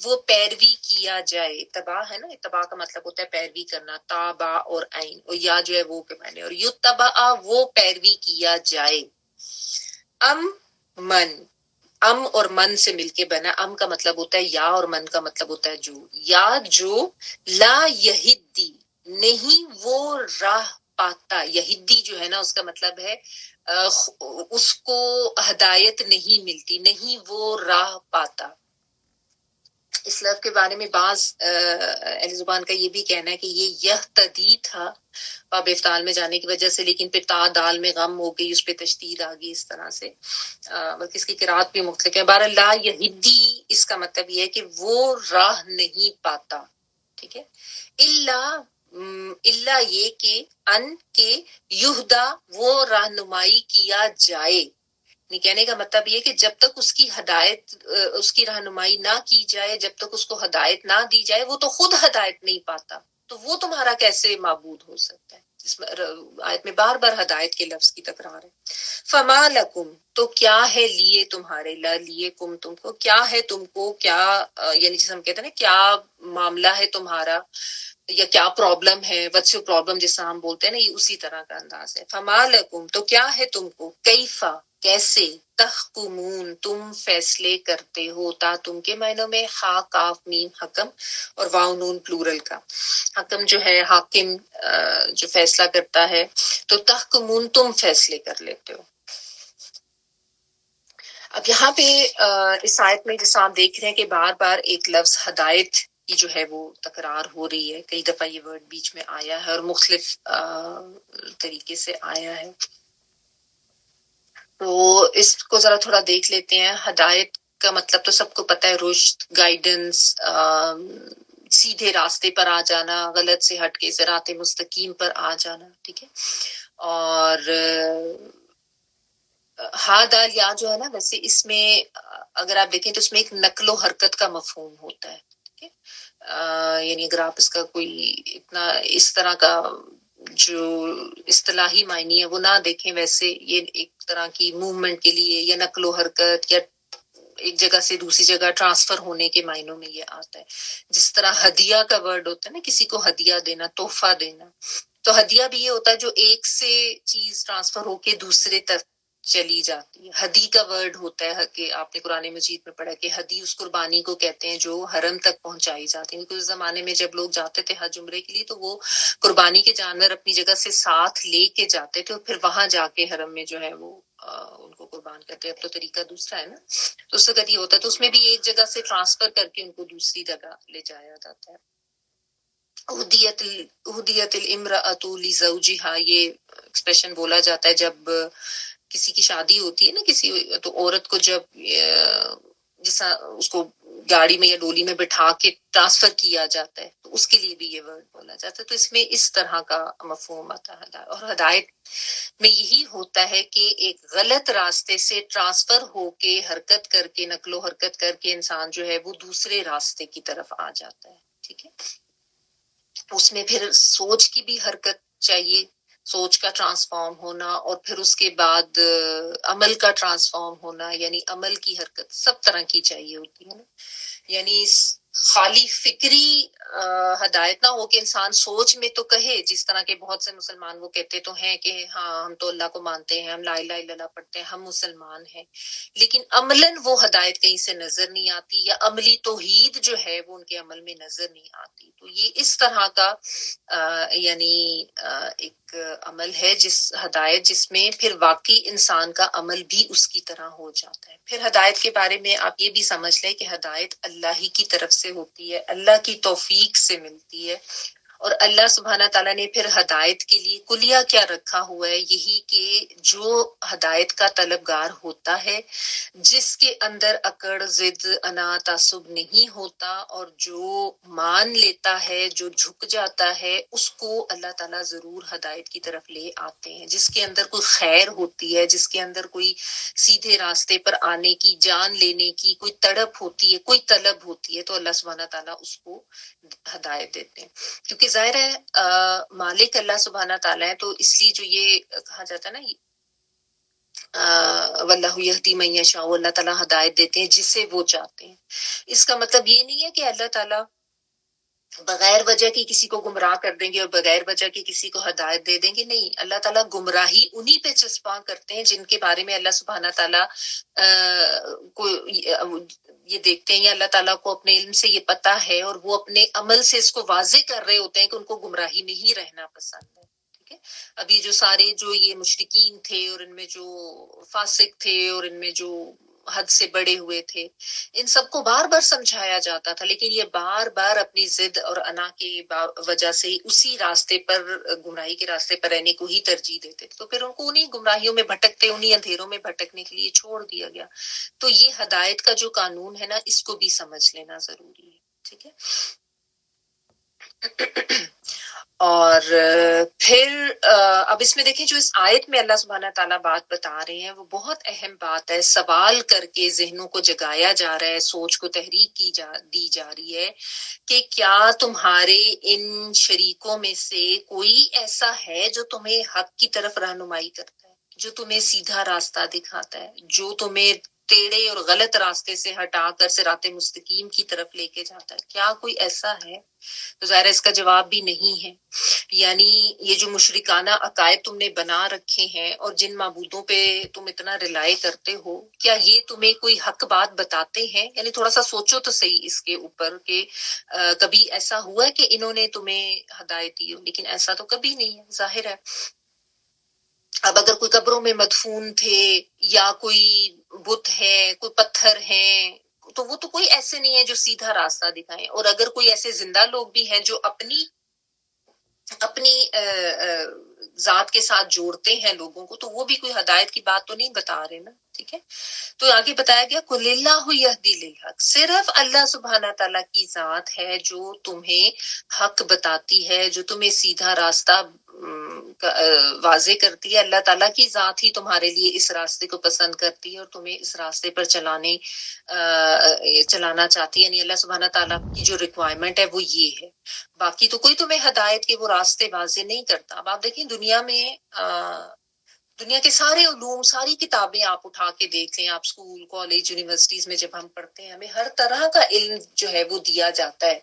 وہ پیروی کیا جائے. تبع ہے نا، اتباع کا مطلب ہوتا ہے پیروی کرنا، تابع اور عین، اور یا جو ہے وہ کے معنی، اور یتبع وہ پیروی کیا جائے. ام من، ام اور من سے مل کے بنا، ام کا مطلب ہوتا ہے یا اور من کا مطلب ہوتا ہے جو، یا جو لا یہدی نہیں وہ راہ پاتا، یہدی جو ہے نا اس کا مطلب ہے اس کو ہدایت نہیں ملتی، نہیں وہ راہ پاتا. اس لفظ کے بارے میں بعض اہل زبان کا یہ بھی کہنا ہے کہ یہ یہتدی تھا باب افتعال میں جانے کی وجہ سے، لیکن پھر تا دال میں غم ہو گئی، اس پہ تشدید آ گئی اس طرح سے، بلکہ اس کی قرات بھی مختلف ہے. بہرحال لا یہدی اس کا مطلب یہ ہے کہ وہ راہ نہیں پاتا، ٹھیک ہے. اللہ یہ کہ ان کے یہدا وہ رہنمائی کیا جائے، کہنے کا مطلب یہ کہ جب تک اس کی ہدایت، اس کی رہنمائی نہ کی جائے، جب تک اس کو ہدایت نہ دی جائے، وہ تو خود ہدایت نہیں پاتا، تو وہ تمہارا کیسے معبود ہو سکتا ہے؟ اس میں آیت میں بار بار ہدایت کے لفظ کی تکرار ہے. فما لکم، تو کیا ہے لیے تمہارے، لا لیے کم تم کو، کیا ہے تم کو، کیا یعنی جیسے ہم کہتے ہیں نا کیا معاملہ ہے تمہارا، یا کیا پرابلم ہے، وٹس یور پرابلم جیسا ہم بولتے ہیں نا، یہ اسی طرح کا انداز ہے. فما لکم، تو کیا ہے تم کو، کیفا کیسے، تحکمون تم فیصلے کرتے ہو، تا تم کے معنوں میں ہا کاف میم حکم اور واو نون پلورل کا، حکم جو ہے حاکم جو فیصلہ کرتا ہے، تو تحکمون تم فیصلے کر لیتے ہو. اب یہاں پہ اس آیت میں جیسا آپ دیکھ رہے ہیں کہ بار بار ایک لفظ ہدایت کی جو ہے وہ تکرار ہو رہی ہے، کئی دفعہ یہ ورڈ بیچ میں آیا ہے اور مختلف طریقے سے آیا ہے. تو اس کو ذرا تھوڑا دیکھ لیتے ہیں. ہدایت کا مطلب تو سب کو پتہ ہے، رشد، گائیڈنس، سیدھے راستے پر آ جانا، غلط سے ہٹ کے صراط مستقیم پر آ جانا، ٹھیک ہے. اور ہا دال یا جو ہے نا، ویسے اس میں اگر آپ دیکھیں تو اس میں ایک نقل و حرکت کا مفہوم ہوتا ہے، ٹھیک ہے. یعنی اگر آپ اس کا کوئی اتنا اس طرح کا جو اصطلاحی معنی ہے وہ نہ دیکھیں، ویسے یہ ایک طرح کی موومنٹ کے لیے یا نقل و حرکت یا ایک جگہ سے دوسری جگہ ٹرانسفر ہونے کے معنوں میں یہ آتا ہے. جس طرح ہدیہ کا ورڈ ہوتا ہے نا، کسی کو ہدیہ دینا، تحفہ دینا، تو ہدیہ بھی یہ ہوتا ہے جو ایک سے چیز ٹرانسفر ہو کے دوسرے تک چلی جاتی ہے. ہدی کا ورڈ ہوتا ہے کہ آپ نے قرآن مجید میں پڑھا کہ ہدی اس قربانی کو کہتے ہیں جو حرم تک پہنچائی جاتی ہے. کیونکہ اس زمانے میں جب لوگ جاتے تھے حج عمرے کے لیے تو وہ قربانی کے جانور اپنی جگہ سے ساتھ لے کے جاتے تھے اور پھر وہاں جا کے حرم میں جو ہے وہ ان کو قربان کرتے. اب تو طریقہ دوسرا ہے نا، تو اس وقت یہ ہوتا ہے. تو اس میں بھی ایک جگہ سے ٹرانسفر کر کے ان کو دوسری جگہ لے جایا جاتا ہے. اہدیت الامرأۃ لزوجہا، یہ ایکسپریشن بولا جاتا ہے جب کسی کی شادی ہوتی ہے نا، کسی تو عورت کو جب جیسا اس کو گاڑی میں یا ڈولی میں بٹھا کے ٹرانسفر کیا جاتا ہے تو اس کے لیے بھی یہ ورڈ بولا جاتا ہے. تو اس میں اس طرح کا مفہوم آتا ہے. اور ہدایت میں یہی ہوتا ہے کہ ایک غلط راستے سے ٹرانسفر ہو کے حرکت کر کے نقل و حرکت کر کے انسان جو ہے وہ دوسرے راستے کی طرف آ جاتا ہے. ٹھیک ہے، اس میں پھر سوچ کی بھی حرکت چاہیے، سوچ کا ٹرانسفارم ہونا، اور پھر اس کے بعد عمل کا ٹرانسفارم ہونا، یعنی عمل کی حرکت سب طرح کی چاہیے ہوتی ہے نا. یعنی خالی فکری ہدایت نہ ہو کہ انسان سوچ میں تو کہے، جس طرح کے بہت سے مسلمان وہ کہتے تو ہیں کہ ہاں ہم تو اللہ کو مانتے ہیں، ہم لا الہ الا اللہ پڑھتے ہیں، ہم مسلمان ہیں، لیکن عملاً وہ ہدایت کہیں سے نظر نہیں آتی، یا عملی توحید جو ہے وہ ان کے عمل میں نظر نہیں آتی. تو یہ اس طرح کا یعنی ایک عمل ہے، جس ہدایت جس میں پھر واقعی انسان کا عمل بھی اس کی طرح ہو جاتا ہے. پھر ہدایت کے بارے میں آپ یہ بھی سمجھ لیں کہ ہدایت اللہ ہی کی طرف سے ہوتی ہے، اللہ کی توفیق سے ملتی ہے. اور اللہ سبحانہ تعالیٰ نے پھر ہدایت کے لیے کلیہ کیا رکھا ہوا ہے، یہی کہ جو ہدایت کا طلبگار ہوتا ہے، جس کے اندر اکڑ، ضد، انا، تعصب نہیں ہوتا، اور جو مان لیتا ہے، جو جھک جاتا ہے، اس کو اللہ تعالیٰ ضرور ہدایت کی طرف لے آتے ہیں. جس کے اندر کوئی خیر ہوتی ہے، جس کے اندر کوئی سیدھے راستے پر آنے کی، جان لینے کی کوئی تڑپ ہوتی ہے، کوئی طلب ہوتی ہے، تو اللہ سبحانہ تعالیٰ اس کو ہدایت دیتے ہیں. کیونکہ ظاہر ہے مالک اللہ سبحانہ تعالیٰ ہے، تو اس لیے جو یہ کہا جاتا ہے نا واللہ یہدی من یشاء، اللہ تعالیٰ ہدایت دیتے ہیں جسے وہ چاہتے ہیں. اس کا مطلب یہ نہیں ہے کہ اللہ تعالیٰ بغیر وجہ کی کسی کو گمراہ کر دیں گے اور بغیر وجہ کی کسی کو ہدایت دے دیں گے. نہیں، اللہ تعالیٰ گمراہی انہی پہ چسپاں کرتے ہیں جن کے بارے میں اللہ سبحانہ تعالیٰ کو یہ دیکھتے ہیں، یا اللہ تعالیٰ کو اپنے علم سے یہ پتہ ہے، اور وہ اپنے عمل سے اس کو واضح کر رہے ہوتے ہیں کہ ان کو گمراہی میں ہی رہنا پسند ہے. ٹھیک ہے، ابھی جو سارے جو یہ مشرکین تھے، اور ان میں جو فاسق تھے، اور ان میں جو حد سے بڑے ہوئے تھے، ان سب کو بار بار سمجھایا جاتا تھا، لیکن یہ بار بار اپنی ضد اور انا کی وجہ سے اسی راستے پر، گمراہی کے راستے پر رہنے کو ہی ترجیح دیتے تھے. تو پھر ان کو انہیں گمراہیوں میں بھٹکتے، انہیں اندھیروں میں بھٹکنے کے لیے چھوڑ دیا گیا. تو یہ ہدایت کا جو قانون ہے نا، اس کو بھی سمجھ لینا ضروری ہے. ٹھیک ہے، اور پھر اب اس میں دیکھیں جو اس آیت میں اللہ سبحانہ تعالیٰ بات بتا رہے ہیں وہ بہت اہم بات ہے. سوال کر کے ذہنوں کو جگایا جا رہا ہے، سوچ کو تحریک دی جا رہی ہے کہ کیا تمہارے ان شریکوں میں سے کوئی ایسا ہے جو تمہیں حق کی طرف رہنمائی کرتا ہے، جو تمہیں سیدھا راستہ دکھاتا ہے، جو تمہیں ٹیڑے اور غلط راستے سے ہٹا کر صراط مستقیم کی طرف لے کے جاتا ہے. کیا کوئی ایسا ہے؟ تو ظاہر اس کا جواب بھی نہیں ہے. یعنی یہ جو مشرکانہ عقائد تم نے بنا رکھے ہیں اور جن معبودوں پہ تم اتنا ریلائی کرتے ہو، کیا یہ تمہیں کوئی حق بات بتاتے ہیں؟ یعنی تھوڑا سا سوچو تو صحیح اس کے اوپر کہ کبھی ایسا ہوا ہے کہ انہوں نے تمہیں ہدایت دی ہو؟ لیکن ایسا تو کبھی نہیں ہے، ظاہر ہے. اب اگر کوئی قبروں میں مدفون تھے، یا کوئی بت ہے، کوئی پتھر ہیں، تو وہ تو کوئی ایسے نہیں ہے جو سیدھا راستہ دکھائیں. اور اگر کوئی ایسے زندہ لوگ بھی ہیں جو اپنی ذات کے ساتھ جوڑتے ہیں لوگوں کو، تو وہ بھی کوئی ہدایت کی بات تو نہیں بتا رہے نا. ٹھیک ہے، تو آگے بتایا گیا قل اللہ یہدی للحق، صرف اللہ سبحانہ تعالیٰ کی ذات ہے جو تمہیں حق بتاتی ہے، جو تمہیں سیدھا راستہ واضح کرتی ہے اللہ تعالیٰ کی ذات ہی تمہارے لیے اس راستے کو پسند کرتی ہے اور تمہیں اس راستے پر چلانا چاہتی ہے. یعنی اللہ سبحانہ تعالیٰ کی جو ریکوائرمنٹ ہے وہ یہ ہے. باقی تو کوئی تمہیں ہدایت کے وہ راستے واضح نہیں کرتا. اب آپ دیکھیں دنیا کے سارے علوم، ساری کتابیں آپ اٹھا کے دیکھ لیں، آپ اسکول، کالج، یونیورسٹیز میں جب ہم پڑھتے ہیں ہمیں ہر طرح کا علم جو ہے وہ دیا جاتا ہے،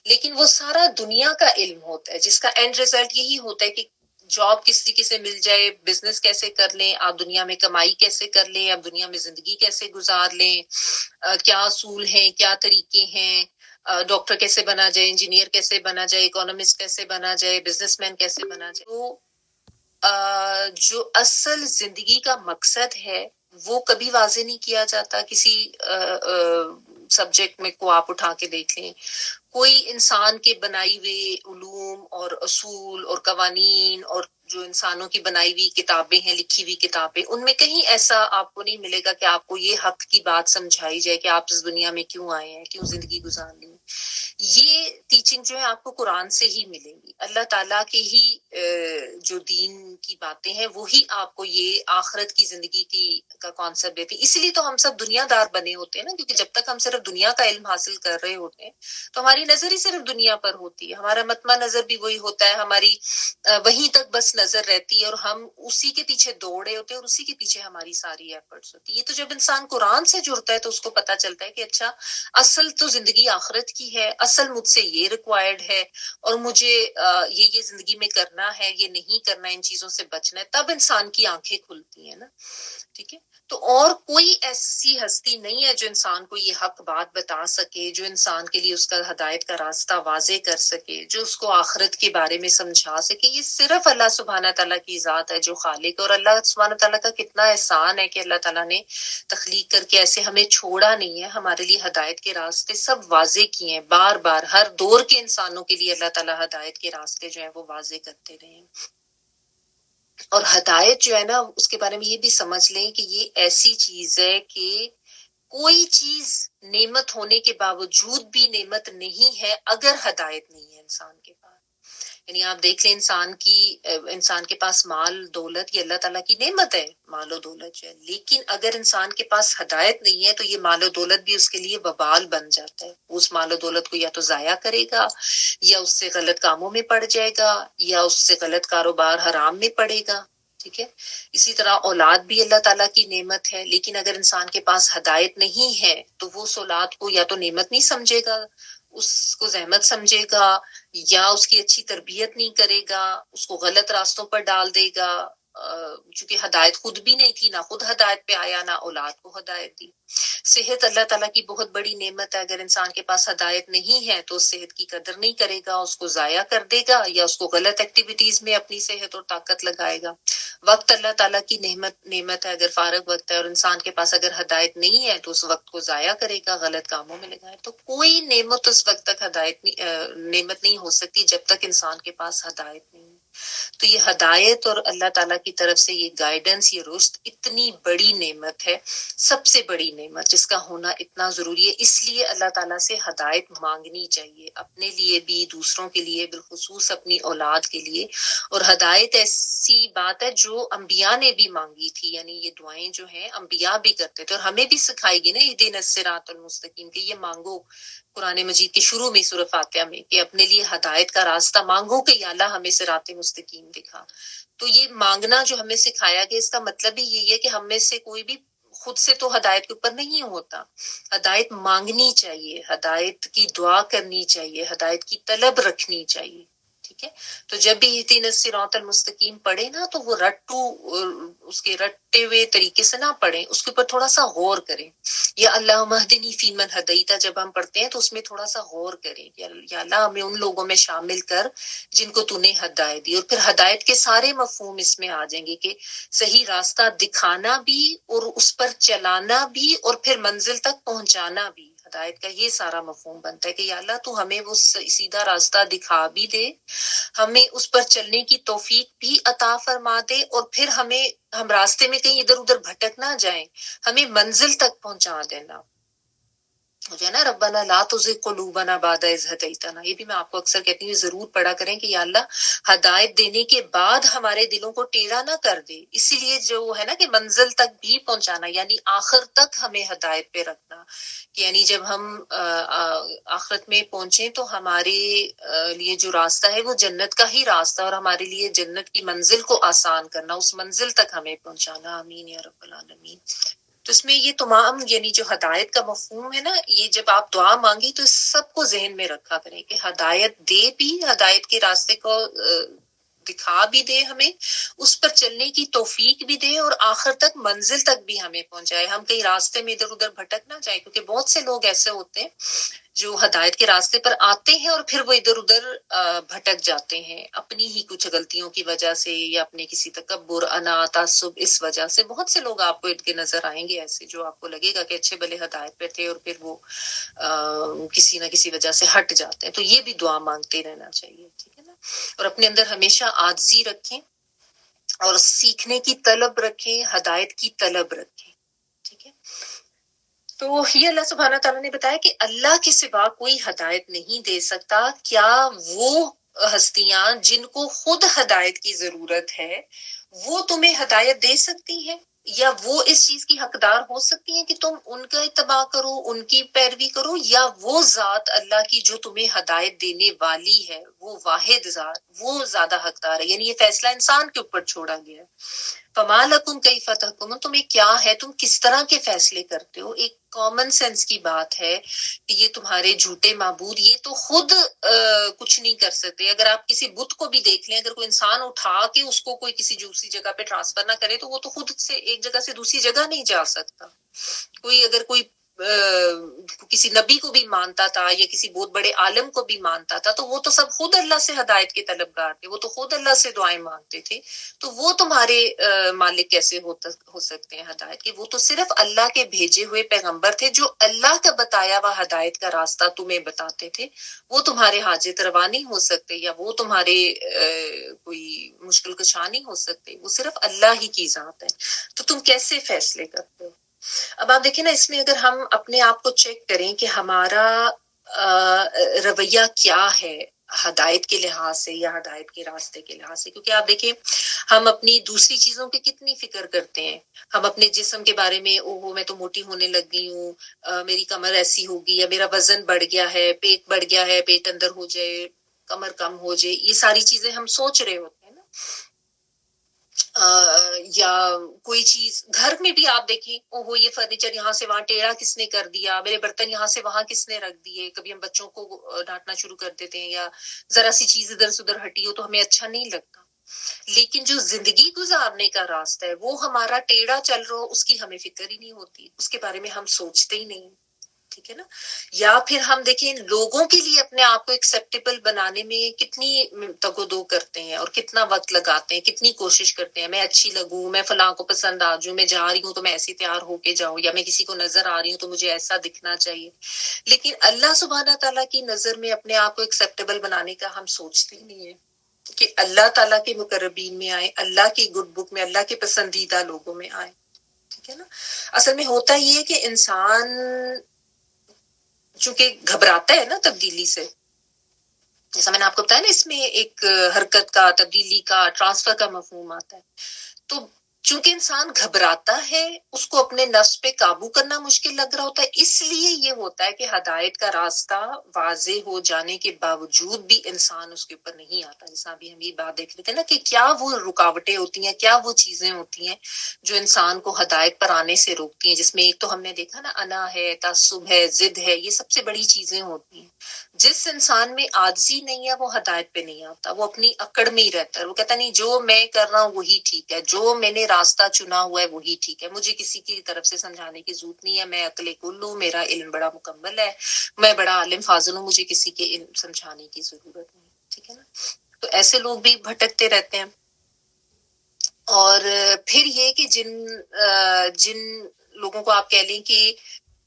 لیکن وہ سارا دنیا کا علم ہوتا ہے جس کا اینڈ ریزلٹ یہی ہوتا ہے کہ جاب کسی سے مل جائے، بزنس کیسے کر لیں، آپ دنیا میں کمائی کیسے کر لیں، آپ دنیا میں زندگی کیسے گزار لیں، کیا اصول ہیں، کیا طریقے ہیں، ڈاکٹر کیسے بنا جائے، انجینئر کیسے بنا جائے، اکانومسٹ کیسے بنا جائے، بزنس مین کیسے بنا جائے. تو جو اصل زندگی کا مقصد ہے وہ کبھی واضح نہیں کیا جاتا. کسی سبجیکٹ میں کو آپ اٹھا کے دیکھ لیں، کوئی انسان کے بنائی ہوئے علوم اور اصول اور قوانین اور جو انسانوں کی بنائی ہوئی کتابیں ہیں، لکھی ہوئی کتابیں، ان میں کہیں ایسا آپ کو نہیں ملے گا کہ آپ کو یہ حق کی بات سمجھائی جائے کہ آپ اس دنیا میں کیوں آئے ہیں، کیوں زندگی گزارنی ہے. یہ ٹیچنگ جو ہے آپ کو قرآن سے ہی ملیں گی. اللہ تعالیٰ کے ہی جو دین کی باتیں ہیں وہی آپ کو یہ آخرت کی زندگی کا کانسیپٹ دیتی. اسی لیے تو ہم سب دنیا دار بنے ہوتے ہیں نا، کیونکہ جب تک ہم صرف دنیا کا علم حاصل کر رہے ہوتے ہیں تو ہماری نظر ہی صرف دنیا پر ہوتی ہے، ہمارا مطمع نظر بھی وہی ہوتا ہے، ہماری وہیں تک بس نظر رہتی ہے اور ہم اسی کے پیچھے دوڑے ہوتے ہیں اور اسی کے پیچھے ہماری ساری ایفرٹس ہوتی ہے. یہ تو جب انسان قرآن سے جڑتا ہے تو اس کو پتہ چلتا ہے کہ اچھا اصل تو زندگی آخرت کی ہے، اصل مجھ سے یہ ریکوائرڈ ہے اور مجھے یہ زندگی میں کرنا ہے، یہ نہیں کرنا، ان چیزوں سے بچنا ہے. تب انسان کی آنکھیں کھلتی ہیں نا. ٹھیک ہے، تو اور کوئی ایسی ہستی نہیں ہے جو انسان کو یہ حق بات بتا سکے، جو انسان کے لیے اس کا ہدایت کا راستہ واضح کر سکے، جو اس کو آخرت کے بارے میں سمجھا سکے. یہ صرف اللہ سبحانہ تعالیٰ کی ذات ہے جو خالق ہے. اور اللہ سبحانہ تعالیٰ کا کتنا احسان ہے کہ اللہ تعالیٰ نے تخلیق کر کے ایسے ہمیں چھوڑا نہیں ہے، ہمارے لیے ہدایت کے راستے سب واضح کیے ہیں. بار بار ہر دور کے انسانوں کے لیے اللہ تعالیٰ ہدایت کے راستے جو ہیں وہ واضح کرتے رہے ہیں. اور ہدایت جو ہے نا اس کے بارے میں یہ بھی سمجھ لیں کہ یہ ایسی چیز ہے کہ کوئی چیز نعمت ہونے کے باوجود بھی نعمت نہیں ہے اگر ہدایت نہیں ہے انسان کے پاس. یعنی آپ دیکھ لیں انسان کے پاس مال دولت یہ اللہ تعالیٰ کی نعمت ہے، مال و دولت جو ہے، لیکن اگر انسان کے پاس ہدایت نہیں ہے تو یہ مال و دولت بھی اس کے لیے وبال بن جاتا ہے. اس مال و دولت کو یا تو ضائع کرے گا، یا اس سے غلط کاموں میں پڑ جائے گا، یا اس سے غلط کاروبار حرام میں پڑے گا. ٹھیک ہے، اسی طرح اولاد بھی اللہ تعالیٰ کی نعمت ہے، لیکن اگر انسان کے پاس ہدایت نہیں ہے تو وہ اس اولاد کو یا تو نعمت نہیں سمجھے گا، اس کو زحمت سمجھے گا، یا اس کی اچھی تربیت نہیں کرے گا، اس کو غلط راستوں پر ڈال دے گا. چونکہ ہدایت خود بھی نہیں تھی، نہ خود ہدایت پہ آیا، نہ اولاد کو ہدایت دی. صحت اللہ تعالیٰ کی بہت بڑی نعمت ہے، اگر انسان کے پاس ہدایت نہیں ہے تو صحت کی قدر نہیں کرے گا، اس کو ضائع کر دے گا یا اس کو غلط ایکٹیویٹیز میں اپنی صحت اور طاقت لگائے گا. وقت اللہ تعالیٰ کی نعمت ہے، اگر فارغ وقت ہے اور انسان کے پاس اگر ہدایت نہیں ہے تو اس وقت کو ضائع کرے گا، غلط کاموں میں لگائے. تو کوئی نعمت اس وقت تک نعمت نہیں ہو سکتی جب تک انسان کے پاس ہدایت نہیں ہے. تو یہ ہدایت اور اللہ تعالیٰ کی طرف سے یہ گائیڈنس، یہ رشد اتنی بڑی نعمت ہے، سب سے بڑی نعمت جس کا ہونا اتنا ضروری ہے. اس لیے اللہ تعالیٰ سے ہدایت مانگنی چاہیے، اپنے لیے بھی، دوسروں کے لیے، بالخصوص اپنی اولاد کے لیے. اور ہدایت ایسی بات ہے جو انبیاء نے بھی مانگی تھی. یعنی یہ دعائیں جو ہیں انبیاء بھی کرتے تھے اور ہمیں بھی سکھائے گی نا اہدنا الصراط المستقیم کہ یہ مانگو قرآن مجید کے شروع میں سورہ فاتحہ میں کہ اپنے لیے ہدایت کا راستہ مانگو کہ یا اللہ ہمیں صراط مستقیم دکھا. تو یہ مانگنا جو ہمیں سکھایا گیا اس کا مطلب ہی یہی ہے کہ ہم میں سے کوئی بھی خود سے تو ہدایت کے اوپر نہیں ہوتا. ہدایت مانگنی چاہیے، ہدایت کی دعا کرنی چاہیے، ہدایت کی طلب رکھنی چاہیے. ٹھیک ہے، تو جب بھی اہدنا الصراط المستقیم پڑھے نا تو وہ اس کے رٹے ہوئے طریقے سے نہ پڑھیں، اس کے اوپر تھوڑا سا غور کریں. یا اللہم اہدنی فیمن ہدیت جب ہم پڑھتے ہیں تو اس میں تھوڑا سا غور کریں کہ یا اللہ ہمیں ان لوگوں میں شامل کر جن کو تو نے ہدایت دی. اور پھر ہدایت کے سارے مفہوم اس میں آ جائیں گے کہ صحیح راستہ دکھانا بھی اور اس پر چلانا بھی اور پھر منزل تک پہنچانا بھی. ہدایت کا یہ سارا مفہوم بنتا ہے کہ یا اللہ تو ہمیں وہ سیدھا راستہ دکھا بھی دے، ہمیں اس پر چلنے کی توفیق بھی عطا فرما دے، اور پھر ہم راستے میں کہیں ادھر ادھر بھٹک نہ جائیں، ہمیں منزل تک پہنچا دینا. جو ہے نا ربنا لا تزغ قلوبنا بعد اذ ہدیتنا، یہ بھی میں آپ کو اکثر کہتی ہوں، ضرور پڑھا کریں کہ یا اللہ ہدایت دینے کے بعد ہمارے دلوں کو ٹیڑھا نہ کر دے. اسی لیے جو ہے نا کہ منزل تک بھی پہنچانا، یعنی آخر تک ہمیں ہدایت پہ رکھنا، کہ یعنی جب ہم آخرت میں پہنچیں تو ہمارے لیے جو راستہ ہے وہ جنت کا ہی راستہ، اور ہمارے لیے جنت کی منزل کو آسان کرنا، اس منزل تک ہمیں پہنچانا. آمین یا رب العالمین. تو اس میں یہ تمام یعنی جو ہدایت کا مفہوم ہے نا، یہ جب آپ دعا مانگی تو اس سب کو ذہن میں رکھا کریں کہ ہدایت دے بھی، ہدایت کے راستے کو دکھا بھی دے، ہمیں اس پر چلنے کی توفیق بھی دے، اور آخر تک منزل تک بھی ہمیں پہنچائے، ہم کہیں راستے میں ادھر ادھر بھٹک نہ جائیں. کیونکہ بہت سے لوگ ایسے ہوتے ہیں جو ہدایت کے راستے پر آتے ہیں اور پھر وہ ادھر ادھر بھٹک جاتے ہیں اپنی ہی کچھ غلطیوں کی وجہ سے، یا اپنے کسی تکبر، انا، تعصب، اس وجہ سے. بہت سے لوگ آپ کو ارد گرد نظر آئیں گے ایسے، جو آپ کو لگے گا کہ اچھے بھلے ہدایت پہ تھے اور پھر وہ کسی نہ کسی وجہ سے ہٹ جاتے ہیں. تو یہ بھی دعا مانگتے رہنا چاہیے، ٹھیک ہے نا. اور اپنے اندر ہمیشہ عاجزی رکھیں اور سیکھنے کی طلب رکھیں، ہدایت کی طلب رکھیں، ٹھیک ہے. تو یہ اللہ سبحانہ تعالیٰ نے بتایا کہ اللہ کے سوا کوئی ہدایت نہیں دے سکتا. کیا وہ ہستیاں جن کو خود ہدایت کی ضرورت ہے وہ تمہیں ہدایت دے سکتی ہیں، یا وہ اس چیز کی حقدار ہو سکتی ہیں کہ تم ان کا اتباع کرو، ان کی پیروی کرو، یا وہ ذات اللہ کی جو تمہیں ہدایت دینے والی ہے، وہ واحد ذات، وہ زیادہ حقدار ہے. یعنی یہ فیصلہ انسان کے اوپر چھوڑا گیا ہے. فما لکم کیف تحکمون، تمہیں کیا ہے، تم کس طرح کے فیصلے کرتے ہو. ایک کامن سینس کی بات ہے کہ یہ تمہارے جھوٹے معبود یہ تو خود کچھ نہیں کر سکتے. اگر آپ کسی بت کو بھی دیکھ لیں، اگر کوئی انسان اٹھا کے اس کو کوئی کسی دوسری جگہ پہ ٹرانسفر نہ کرے تو وہ تو خود سے ایک جگہ سے دوسری جگہ نہیں جا سکتا. کوئی اگر کوئی کسی نبی کو بھی مانتا تھا یا کسی بہت بڑے عالم کو بھی مانتا تھا تو وہ تو سب خود اللہ سے ہدایت کے طلبگار تھے، وہ تو خود اللہ سے دعائیں مانگتے تھے. تو وہ تمہارے مالک کیسے ہو سکتے ہیں ہدایت کے؟ وہ تو صرف اللہ کے بھیجے ہوئے پیغمبر تھے جو اللہ کا بتایا ہوا ہدایت کا راستہ تمہیں بتاتے تھے. وہ تمہارے حاجت روا نہیں ہو سکتے، یا وہ تمہارے کوئی مشکل کشا نہیں ہو سکتے. وہ صرف اللہ ہی کی ذات ہے. تو تم کیسے فیصلے کرتے ہو؟ اب آپ دیکھیں نا، اس میں اگر ہم اپنے آپ کو چیک کریں کہ ہمارا رویہ کیا ہے ہدایت کے لحاظ سے یا ہدایت کے راستے کے لحاظ سے. کیونکہ آپ دیکھیں ہم اپنی دوسری چیزوں کی کتنی فکر کرتے ہیں. ہم اپنے جسم کے بارے میں، اوہ میں تو موٹی ہونے لگ گئی ہوں، میری کمر ایسی ہوگی، یا میرا وزن بڑھ گیا ہے، پیٹ بڑھ گیا ہے، پیٹ اندر ہو جائے، کمر کم ہو جائے. یہ ساری چیزیں ہم سوچ رہے ہوتے ہیں نا. یا کوئی چیز گھر میں بھی آپ دیکھیں، اوہو یہ فرنیچر یہاں سے وہاں ٹیڑھا کس نے کر دیا، میرے برتن یہاں سے وہاں کس نے رکھ دیے. کبھی ہم بچوں کو ڈانٹنا شروع کر دیتے ہیں، یا ذرا سی چیز ادھر سے ادھر ہٹی ہو تو ہمیں اچھا نہیں لگتا. لیکن جو زندگی گزارنے کا راستہ ہے وہ ہمارا ٹیڑھا چل رہا ہو، اس کی ہمیں فکر ہی نہیں ہوتی، اس کے بارے میں ہم سوچتے ہی نہیں، ٹھیک ہے نا. یا پھر ہم دیکھیں لوگوں کے لیے اپنے آپ کو ایکسیپٹیبل بنانے میں کتنی تگ و دو کرتے ہیں اور کتنا وقت لگاتے ہیں، کتنی کوشش کرتے ہیں میں اچھی لگوں، میں فلاں کو پسند آ جاؤں، میں جا رہی ہوں تو میں ایسی تیار ہو کے جاؤں، یا میں کسی کو نظر آ رہی ہوں تو مجھے ایسا دکھنا چاہیے. لیکن اللہ سبحانہ تعالیٰ کی نظر میں اپنے آپ کو ایکسیپٹیبل بنانے کا ہم سوچتے ہی نہیں ہے کہ اللہ تعالیٰ کے مقربین میں آئے، اللہ کی گڈ بک میں، اللہ کے پسندیدہ لوگوں میں آئے، ٹھیک ہے نا. اصل میں ہوتا یہ ہے کہ انسان چونکہ گھبراتا ہے نا تبدیلی سے، جیسا میں نے آپ کو بتایا نا، اس میں ایک حرکت کا، تبدیلی کا، ٹرانسفر کا مفہوم آتا ہے. تو چونکہ انسان گھبراتا ہے، اس کو اپنے نفس پہ قابو کرنا مشکل لگ رہا ہوتا ہے، اس لیے یہ ہوتا ہے کہ ہدایت کا راستہ واضح ہو جانے کے باوجود بھی انسان اس کے اوپر نہیں آتا. جیسا ابھی ہم یہ بات دیکھ رہے تھے نا کہ کیا وہ رکاوٹیں ہوتی ہیں، کیا وہ چیزیں ہوتی ہیں جو انسان کو ہدایت پر آنے سے روکتی ہیں. جس میں ایک تو ہم نے دیکھا نا، انا ہے، تعصب ہے، ضد ہے، یہ سب سے بڑی چیزیں ہوتی ہیں. جس انسان میں عاجزی نہیں ہے وہ ہدایت پہ نہیں آتا، وہ اپنی اکڑ میں ہی رہتا ہے. وہ کہتا نہیں جو میں کر رہا ہوں وہی ٹھیک ہے، جو میں نے راستہ چنا ہوا ہے وہی ٹھیک ہے، مجھے کسی کی طرف سے سمجھانے کی ضرورت نہیں ہے، میں عقل کل ہوں، میرا علم بڑا مکمل ہے، میں بڑا عالم فاضل ہوں، مجھے کسی کے علم سمجھانے کی ضرورت نہیں، ٹھیک ہے نا. تو ایسے لوگ بھی بھٹکتے رہتے ہیں. اور پھر یہ کہ جن لوگوں کو آپ کہہ لیں کہ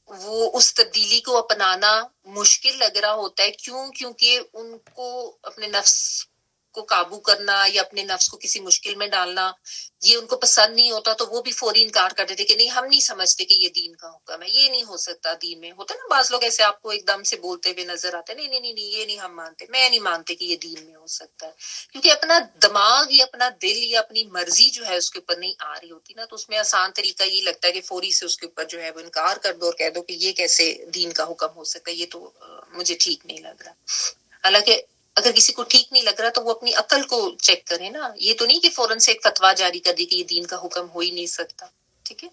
وہ اس تبدیلی کو اپنانا مشکل لگ رہا ہوتا ہے، کیونکہ ان کو اپنے نفس کو قابو کرنا یا اپنے نفس کو کسی مشکل میں ڈالنا یہ ان کو پسند نہیں ہوتا تو وہ بھی فوری انکار کر دیتے کہ نہیں ہم نہیں سمجھتے کہ یہ دین کا حکم ہے, یہ نہیں ہو سکتا دین میں. ہوتا ہے نا بعض لوگ ایسے آپ کو ایک دم سے بولتے ہوئے نظر آتے ہیں نہیں نہیں نہیں نہیں یہ نہیں ہم مانتے, میں نہیں مانتے کہ یہ دین میں ہو سکتا ہے, کیونکہ اپنا دماغ یا اپنا دل یا اپنی مرضی جو ہے اس کے اوپر نہیں آ رہی ہوتی نا, تو اس میں آسان طریقہ یہ لگتا ہے کہ فوری سے اس کے اوپر جو ہے وہ انکار کر دو اور کہہ دو کہ یہ کیسے دین کا حکم ہو سکتا ہے, یہ تو مجھے ٹھیک نہیں لگ رہا. حالانکہ اگر کسی کو ٹھیک نہیں لگ رہا تو وہ اپنی عقل کو چیک کرے نا, یہ تو نہیں کہ فوراً سے ایک فتویٰ جاری کر دی کہ یہ دین کا حکم ہو ہی نہیں سکتا. ٹھیک ہے.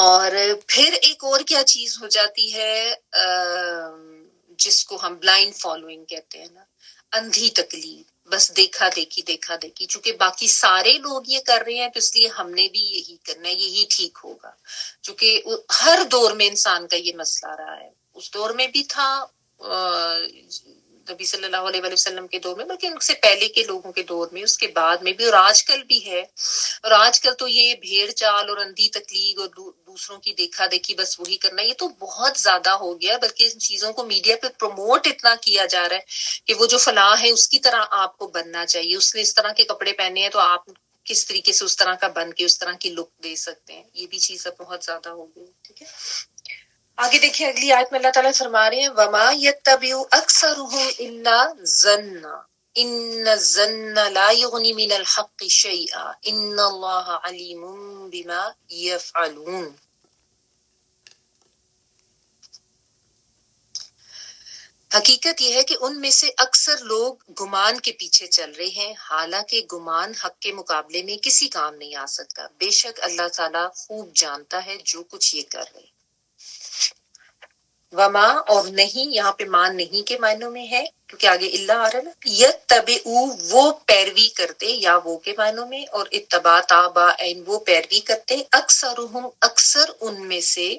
اور پھر ایک اور کیا چیز ہو جاتی ہے جس کو ہم بلائنڈ فالوئنگ کہتے ہیں نا, اندھی تقلید, بس دیکھا دیکھی, چونکہ باقی سارے لوگ یہ کر رہے ہیں تو اس لیے ہم نے بھی یہی کرنا ہے, یہی ٹھیک ہوگا. چونکہ ہر دور میں انسان کا یہ مسئلہ رہا ہے, اس دور میں بھی تھا نبی صلی اللہ علیہ وسلم کے دور میں, بلکہ ان سے پہلے کے لوگوں کے دور میں, اس کے بعد میں بھی, اور آج کل بھی ہے. اور آج کل تو یہ بھیڑ چال اور اندھی تقلید اور دوسروں کی دیکھا دیکھی بس وہی کرنا, یہ تو بہت زیادہ ہو گیا. بلکہ ان چیزوں کو میڈیا پہ پروموٹ اتنا کیا جا رہا ہے کہ وہ جو فلاں ہے اس کی طرح آپ کو بننا چاہیے, اس نے اس طرح کے کپڑے پہنے ہیں تو آپ کس طریقے سے اس طرح کا بن کے اس طرح کی لک دے سکتے ہیں. یہ بھی چیز اب بہت زیادہ ہو گئی. ٹھیک ہے. آگے دیکھیں اگلی آیت میں اللہ تعالیٰ فرما رہے ہیں وما یتبع اکثرهم الا ظن ان الظن لا یغنی من الحق شیئا ان اللہ علیم بما یفعلون. حقیقت یہ ہے کہ ان میں سے اکثر لوگ گمان کے پیچھے چل رہے ہیں, حالانکہ گمان حق کے مقابلے میں کسی کام نہیں آ سکتا. بے شک اللہ تعالیٰ خوب جانتا ہے جو کچھ یہ کر رہے ہیں. وما اور نہیں, یہاں پہ مان نہیں کے معنوں میں ہے کیونکہ آگے اللہ آ رہا ہے نا. یتبعو وہ پیروی کرتے, یا وہ کے معنوں میں, اور اتباع تابع وہ پیروی کرتے, اکثرهم اکثر ان میں سے,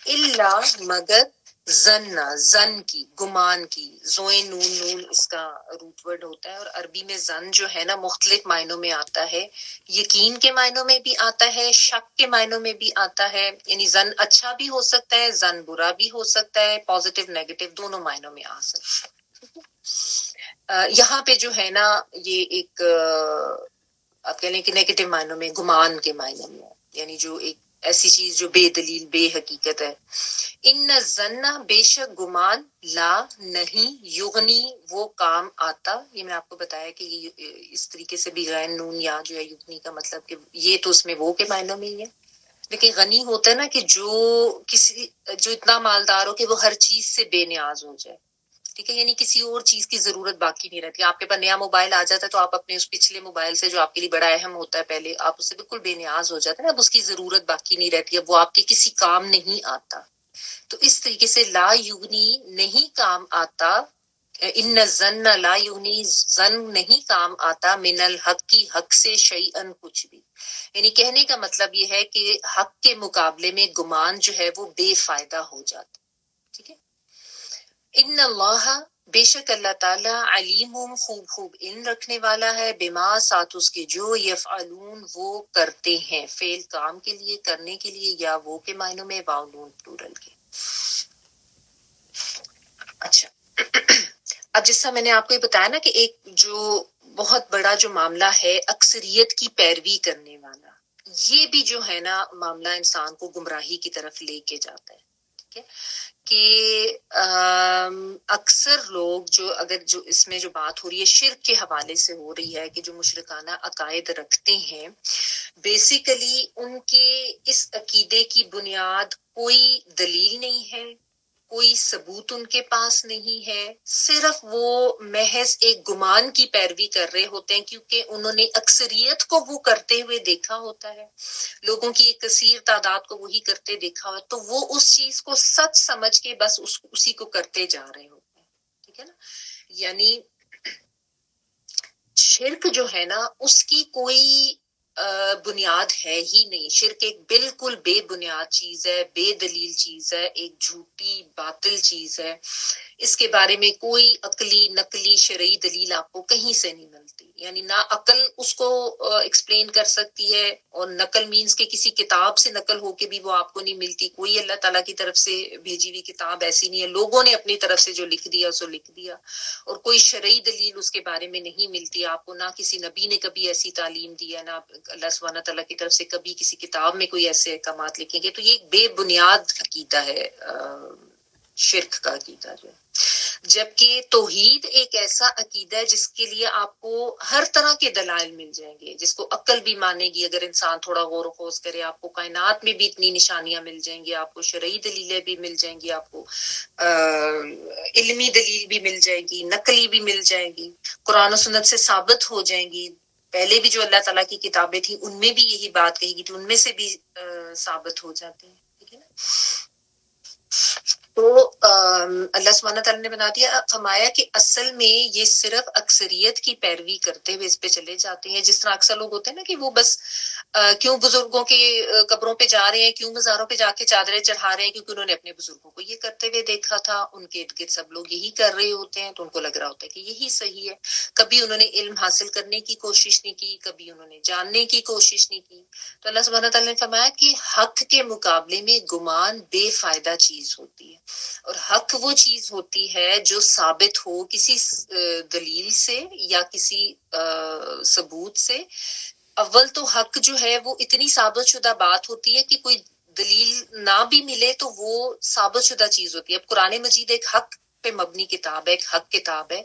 الا مگر, زن کی, گمان کی. زوئے نون نون اس کا روٹ ورڈ ہوتا ہے, اور عربی میں زن جو ہے نا مختلف معنوں میں آتا ہے. یقین کے معنوں میں بھی آتا ہے, شک کے معنوں میں بھی آتا ہے. یعنی زن اچھا بھی ہو سکتا ہے, زن برا بھی ہو سکتا ہے, پازیٹیو نیگیٹو دونوں معنوں میں آ سکتا ہے. یہاں پہ جو ہے نا یہ ایک آپ کہہ لیں کہ نیگیٹو معنوں میں, گمان کے معنوں میں, یعنی جو ایک ایسی چیز جو بے دلیل بے حقیقت ہے. ان الظن بے شک گمان, لا نہیں, یغنی وہ کام آتا. یہ میں آپ کو بتایا کہ یہ اس طریقے سے بھی غین نون یا جو ہے یغنی کا مطلب کہ یہ تو اس میں وہ کے معنوں میں ہی ہے. لیکن غنی ہوتا ہے نا کہ جو اتنا مالدار ہو کہ وہ ہر چیز سے بے نیاز ہو جائے. ٹھیک ہے. یعنی کسی اور چیز کی ضرورت باقی نہیں رہتی. آپ کے پاس نیا موبائل آ جاتا ہے تو آپ اپنے اس پچھلے موبائل سے جو آپ کے لیے بڑا اہم ہوتا ہے پہلے, آپ اس سے بالکل بے نیاز ہو جاتے ہیں. اب اس کی ضرورت باقی نہیں رہتی, اب وہ آپ کے کسی کام نہیں آتا. تو اس طریقے سے لا یغنی نہیں کام آتا, ان الظن لا یغنی ظن نہیں کام آتا, من الحق کی حق سے, شیئن کچھ بھی. یعنی کہنے کا مطلب یہ ہے کہ حق کے مقابلے میں گمان جو ہے وہ بے فائدہ ہو جاتا. ٹھیک ہے. ان اللہ بے شک اللہ تعالیٰ علیم خوب علم رکھنے والا ہے, بما ساتھ اس کے جو یفعلون وہ کرتے ہیں, فعل کام کے لیے, کرنے کے لیے, یا وہ کے معنوں میں, واؤ پلورل کے. اچھا اب جس طرح میں نے آپ کو یہ بتایا نا کہ ایک جو بہت بڑا جو معاملہ ہے اکثریت کی پیروی کرنے والا, یہ بھی جو ہے نا معاملہ انسان کو گمراہی کی طرف لے کے جاتا ہے. ٹھیک ہے. کہ اکثر لوگ جو اس میں جو بات ہو رہی ہے شرک کے حوالے سے ہو رہی ہے کہ جو مشرکانہ عقائد رکھتے ہیں, بیسیکلی ان کے اس عقیدے کی بنیاد کوئی دلیل نہیں ہے, کوئی ثبوت ان کے پاس نہیں ہے, صرف وہ محض ایک گمان کی پیروی کر رہے ہوتے ہیں کیونکہ انہوں نے اکثریت کو وہ کرتے ہوئے دیکھا ہوتا ہے, لوگوں کی ایک کثیر تعداد کو وہی کرتے دیکھا ہوا, تو وہ اس چیز کو سچ سمجھ کے بس اسی کو کرتے جا رہے ہوتے ہیں. ٹھیک ہے نا. یعنی شرک جو ہے نا اس کی کوئی بنیاد ہے ہی نہیں. شرک ایک بالکل بے بنیاد چیز ہے, بے دلیل چیز ہے, ایک جھوٹی باطل چیز ہے. اس کے بارے میں کوئی عقلی نقلی شرعی دلیل آپ کو کہیں سے نہیں ملتی. یعنی نہ عقل اس کو ایکسپلین کر سکتی ہے, اور نقل مینس کہ کسی کتاب سے نقل ہو کے بھی وہ آپ کو نہیں ملتی. کوئی اللہ تعالیٰ کی طرف سے بھیجی ہوئی کتاب ایسی نہیں ہے, لوگوں نے اپنی طرف سے جو لکھ دیا سو لکھ دیا. اور کوئی شرعی دلیل اس کے بارے میں نہیں ملتی آپ کو. نہ کسی نبی نے کبھی ایسی تعلیم دی ہے, نہ اللہ سبحانہ تعالیٰ کی طرف سے کبھی کسی کتاب میں کوئی ایسے احکامات لکھیں گے. تو یہ ایک بے بنیاد عقیدہ ہے شرک کا عقیدہ جو ہے. جبکہ توحید ایک ایسا عقیدہ ہے جس کے لیے آپ کو ہر طرح کے دلائل مل جائیں گے, جس کو عقل بھی مانے گی اگر انسان تھوڑا غور و خوض کرے. آپ کو کائنات میں بھی اتنی نشانیاں مل جائیں گی, آپ کو شرعی دلیلیں بھی مل جائیں گی, آپ کو علمی دلیل بھی مل جائے گی, نقلی بھی مل جائے گی, قرآن و سنت سے ثابت ہو جائیں گی. پہلے بھی جو اللہ تعالیٰ کی کتابیں تھیں ان میں بھی یہی بات کہی گئی تھی, ان میں سے بھی ثابت ہو جاتے ہیں. ٹھیک ہے نا. تو اللہ سبحانہ تعالیٰ نے بنا دیا, فرمایا کہ اصل میں یہ صرف اکثریت کی پیروی کرتے ہوئے اس پہ چلے جاتے ہیں. جس طرح اکثر لوگ ہوتے ہیں نا کہ وہ بس کیوں بزرگوں کے قبروں پہ جا رہے ہیں, کیوں مزاروں پہ جا کے چادریں چڑھا رہے ہیں, کیونکہ انہوں نے اپنے بزرگوں کو یہ کرتے ہوئے دیکھا تھا. ان کے ارد گرد سب لوگ یہی کر رہے ہوتے ہیں, تو ان کو لگ رہا ہوتا ہے کہ یہی صحیح ہے. کبھی انہوں نے علم حاصل کرنے کی کوشش نہیں کی, کبھی انہوں نے جاننے کی کوشش نہیں کی. تو اللہ سبحانہ تعالیٰ نے فرمایا کہ حق کے مقابلے میں گمان بے فائدہ چیز ہوتی ہے, اور حق وہ چیز ہوتی ہے جو ثابت ہو کسی دلیل سے یا کسی ثبوت سے. اول تو حق جو ہے وہ اتنی ثابت شدہ بات ہوتی ہے کہ کوئی دلیل نہ بھی ملے تو وہ ثابت شدہ چیز ہوتی ہے. اب قرآن مجید ایک حق پہ مبنی کتاب ہے, ایک حق کتاب ہے.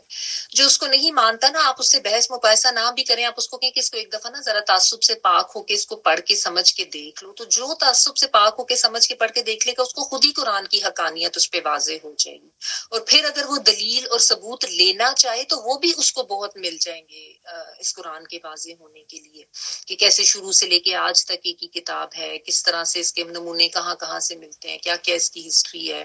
جو اس کو نہیں مانتا نا, آپ اس سے بحث مباحثہ نہ بھی کریں, آپ اس کو کہیں کہ اس کو ایک دفعہ نا ذرا تعصب سے پاک ہو کے اس کو پڑھ کے سمجھ کے دیکھ لو, تو جو تعصب سے پاک ہو کے سمجھ کے پڑھ کے دیکھ لے گا اس کو خود ہی قرآن کی حقانیت اس پہ واضح ہو جائے گی. اور پھر اگر وہ دلیل اور ثبوت لینا چاہے تو وہ بھی اس کو بہت مل جائیں گے اس قرآن کے واضح ہونے کے لیے, کہ کیسے شروع سے لے کے آج تک ایک ہی کتاب ہے, کس طرح سے اس کے نمونے کہاں کہاں سے ملتے ہیں, کیا کیا اس کی ہسٹری ہے.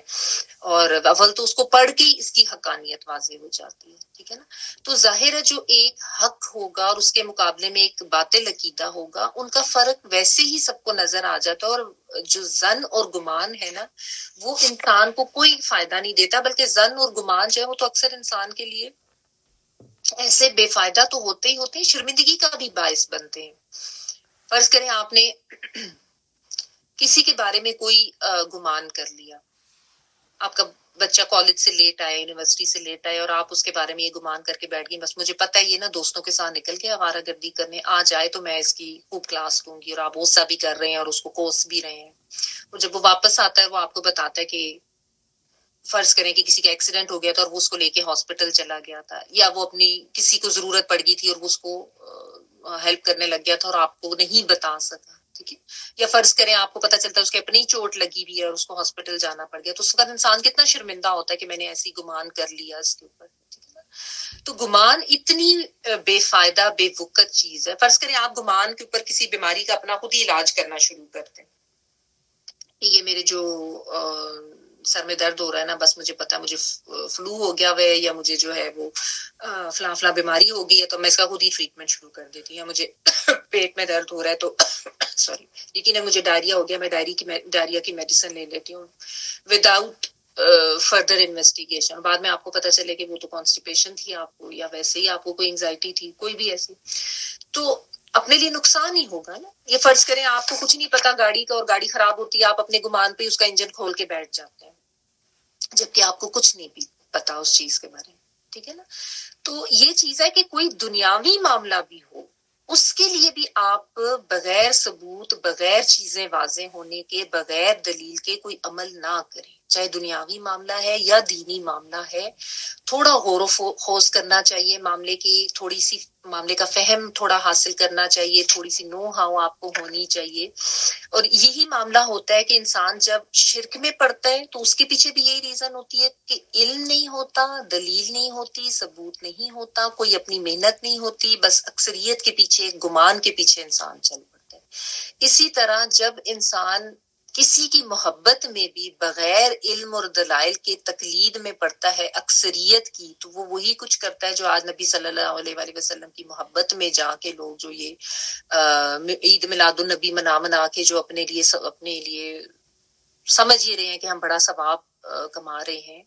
اور اول تو اس کو پڑھ کے اس کی حقانیت واضح ہو جاتی ہے. ٹھیک ہے نا. تو ظاہر ہے جو ایک حق ہوگا اور اس کے مقابلے میں ایک باطل عقیدہ ہوگا, ان کا فرق ویسے ہی سب کو نظر آ جاتا ہے. اور جو ظن اور گمان ہے نا, وہ انسان کو کوئی فائدہ نہیں دیتا, بلکہ ظن اور گمان جو ہے وہ تو اکثر انسان کے لیے ایسے بے فائدہ تو ہوتے ہی ہوتے ہیں, شرمندگی کا بھی باعث بنتے ہیں. فرض کریں آپ نے کسی کے بارے میں کوئی گمان کر لیا, آپ کا بچہ کالج سے لیٹ آیا, یونیورسٹی سے لیٹ آیا, اور آپ اس کے بارے میں یہ گمان کر کے بیٹھ گئی, بس مجھے پتہ ہے یہ نا دوستوں کے ساتھ نکل کے آوارہ گردی کرنے آ جائے تو میں اس کی خوب کلاس لوں گی, اور آپ غصہ بھی کر رہے ہیں اور اس کو کوس بھی رہے ہیں. اور جب وہ واپس آتا ہے وہ آپ کو بتاتا ہے کہ فرض کریں کہ کسی کا ایکسیڈنٹ ہو گیا تھا اور وہ اس کو لے کے ہاسپٹل چلا گیا تھا, یا وہ اپنی کسی کو ضرورت پڑ گئی تھی اور وہ اس کو ہیلپ کرنے لگ گیا تھا اور آپ کو نہیں بتا سکا. ٹھیک ہے. یا فرض کریں آپ کو پتہ چلتا ہے اس کے اپنی چوٹ لگی ہوئی ہے اور اس کو ہاسپٹل جانا پڑ گیا, تو اس وقت انسان کتنا شرمندہ ہوتا ہے کہ میں نے ایسی گمان کر لیا اس کے اوپر. تو گمان اتنی بے فائدہ بے وقت چیز ہے. فرض کریں آپ گمان کے اوپر کسی بیماری کا اپنا خود ہی علاج کرنا شروع کرتے ہیں, یہ میرے جو سر میں درد ہو رہا ہے نا, بس مجھے پتا ہے مجھے فلو ہو گیا ہے, یا مجھے جو ہے وہ فلاں فلاں بیماری ہو گئی ہے, تو میں اس کا خود ہی ٹریٹمنٹ شروع کر دیتی ہوں. یا مجھے پیٹ میں درد ہو رہا ہے تو سوری لیکن مجھے ڈائریا ہو گیا, میں ڈائریا کی میڈیسن لے لیتی ہوں وداؤٹ فردر انویسٹیگیشن. بعد میں آپ کو پتہ چلے کہ وہ تو کانسٹیپیشن تھی آپ کو, یا ویسے ہی آپ کو کوئی انگزائٹی تھی, کوئی بھی ایسی, تو اپنے لیے نقصان ہی ہوگا نا. یہ فرض کریں آپ کو کچھ نہیں پتا گاڑی کا, اور گاڑی خراب ہوتی ہے, آپ اپنے گمان پہ اس کا انجن کھول کے بیٹھ جاتے ہیں جبکہ آپ کو کچھ نہیں بھی پتا اس چیز کے بارے میں. ٹھیک ہے نا. تو یہ چیز ہے کہ کوئی دنیاوی معاملہ بھی ہو, اس کے لیے بھی آپ بغیر ثبوت, بغیر چیزیں واضح ہونے کے, بغیر دلیل کے کوئی عمل نہ کریں, چاہے دنیاوی معاملہ ہے یا دینی معاملہ ہے. تھوڑا غور و خوض کرنا چاہیے معاملے کی, تھوڑی سی معاملے کا فہم تھوڑا حاصل کرنا چاہیے, تھوڑی سی نو ہاؤ آپ کو ہونی چاہیے. اور یہی معاملہ ہوتا ہے کہ انسان جب شرک میں پڑتا ہے تو اس کے پیچھے بھی یہی ریزن ہوتی ہے کہ علم نہیں ہوتا, دلیل نہیں ہوتی, ثبوت نہیں ہوتا, کوئی اپنی محنت نہیں ہوتی, بس اکثریت کے پیچھے, گمان کے پیچھے انسان چل پڑتا ہے. اسی طرح جب انسان کسی کی محبت میں بھی بغیر علم اور دلائل کے تقلید میں پڑتا ہے اکثریت کی، تو وہ وہی کچھ کرتا ہے جو آج نبی صلی اللہ علیہ وآلہ وسلم کی محبت میں جا کے لوگ جو یہ عید میلاد النبی منا کے جو اپنے لیے سمجھ یہ رہے ہیں کہ ہم بڑا ثواب کما رہے ہیں،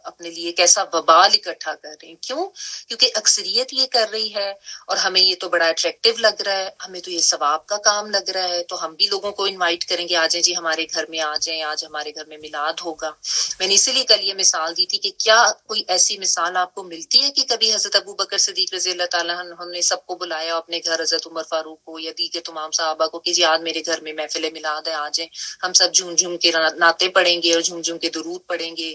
اپنے لیے کیسا وبال اکٹھا کر رہے ہیں. کیوں؟ کیونکہ اکثریت یہ کر رہی ہے اور ہمیں یہ تو بڑا اٹریکٹیو لگ رہا ہے، ہمیں تو یہ ثواب کا کام لگ رہا ہے، تو ہم بھی لوگوں کو انوائٹ کریں گے، آ جائیں جی ہمارے گھر میں آ جائیں، آج ہمارے گھر میں میلاد ہوگا. میں نے اسی لیے کل یہ مثال دی تھی کہ کیا کوئی ایسی مثال آپ کو ملتی ہے کہ کبھی حضرت ابو بکر صدیق رضی اللہ تعالیٰ عنہ نے سب کو بلایا اپنے گھر، حضرت عمر فاروق کو یا دیگر تمام صحابہ کو کہ جی آج میرے گھر میں محفل میلاد ہے، آ جائیں، ہم سب جھوم جھوم کے نعتیں پڑھیں گے اور جھوم جھوم کے درود پڑھیں گے،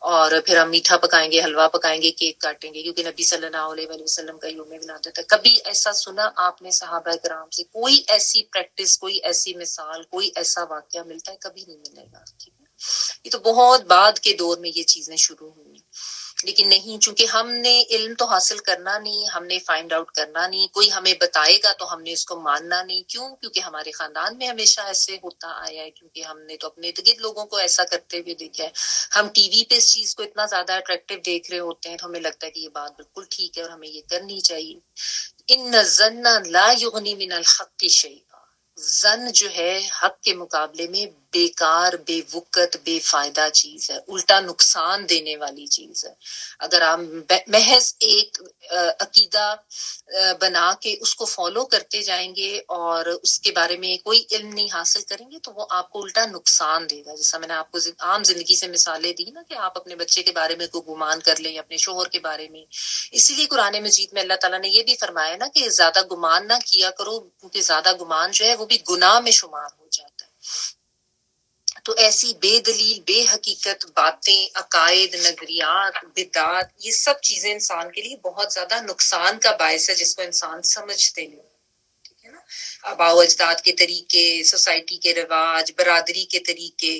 اور پھر ہم میٹھا پکائیں گے، حلوہ پکائیں گے، کیک کاٹیں گے، کیونکہ نبی صلی اللہ علیہ وآلہ وسلم کا یوم ولادت ہے. کبھی ایسا سنا آپ نے صحابہ کرام سے؟ کوئی ایسی پریکٹس، کوئی ایسی مثال، کوئی ایسا واقعہ ملتا ہے؟ کبھی نہیں ملے گا. ٹھیک ہے، یہ تو بہت بعد کے دور میں یہ چیزیں شروع ہوئی، لیکن نہیں، چونکہ ہم نے علم تو حاصل کرنا نہیں، ہم نے فائنڈ آؤٹ کرنا نہیں، کوئی ہمیں بتائے گا تو ہم نے اس کو ماننا نہیں. کیوں؟ کیونکہ ہمارے خاندان میں ہمیشہ ایسے ہوتا آیا ہے، کیونکہ ہم نے تو اپنے ارد گرد لوگوں کو ایسا کرتے ہوئے دیکھا ہے. ہم ٹی وی پہ اس چیز کو اتنا زیادہ اٹریکٹیو دیکھ رہے ہوتے ہیں تو ہمیں لگتا ہے کہ یہ بات بالکل ٹھیک ہے اور ہمیں یہ کرنی چاہیے. ان الظن لا یغنی من الحق شیئا، ظن جو ہے حق کے مقابلے میں بیکار، بے وقت، بے فائدہ چیز ہے، الٹا نقصان دینے والی چیز ہے. اگر آپ محض ایک عقیدہ بنا کے اس کو فالو کرتے جائیں گے اور اس کے بارے میں کوئی علم نہیں حاصل کریں گے تو وہ آپ کو الٹا نقصان دے گا. جیسا میں نے آپ کو عام زندگی سے مثالیں دی نا، کہ آپ اپنے بچے کے بارے میں کوئی گمان کر لیں، اپنے شوہر کے بارے میں. اسی لیے قرآن مجید میں اللہ تعالیٰ نے یہ بھی فرمایا نا کہ زیادہ گمان نہ کیا کرو، کیونکہ زیادہ گمان جو ہے وہ بھی گناہ میں شمار ہو جاتا ہے. تو ایسی بے دلیل، بے حقیقت باتیں، عقائد، نظریات، بدعات، یہ سب چیزیں انسان کے لیے بہت زیادہ نقصان کا باعث ہے، جس کو انسان سمجھتے نہیں. ٹھیک ہے نا، آباء و اجداد کے طریقے، سوسائٹی کے رواج، برادری کے طریقے.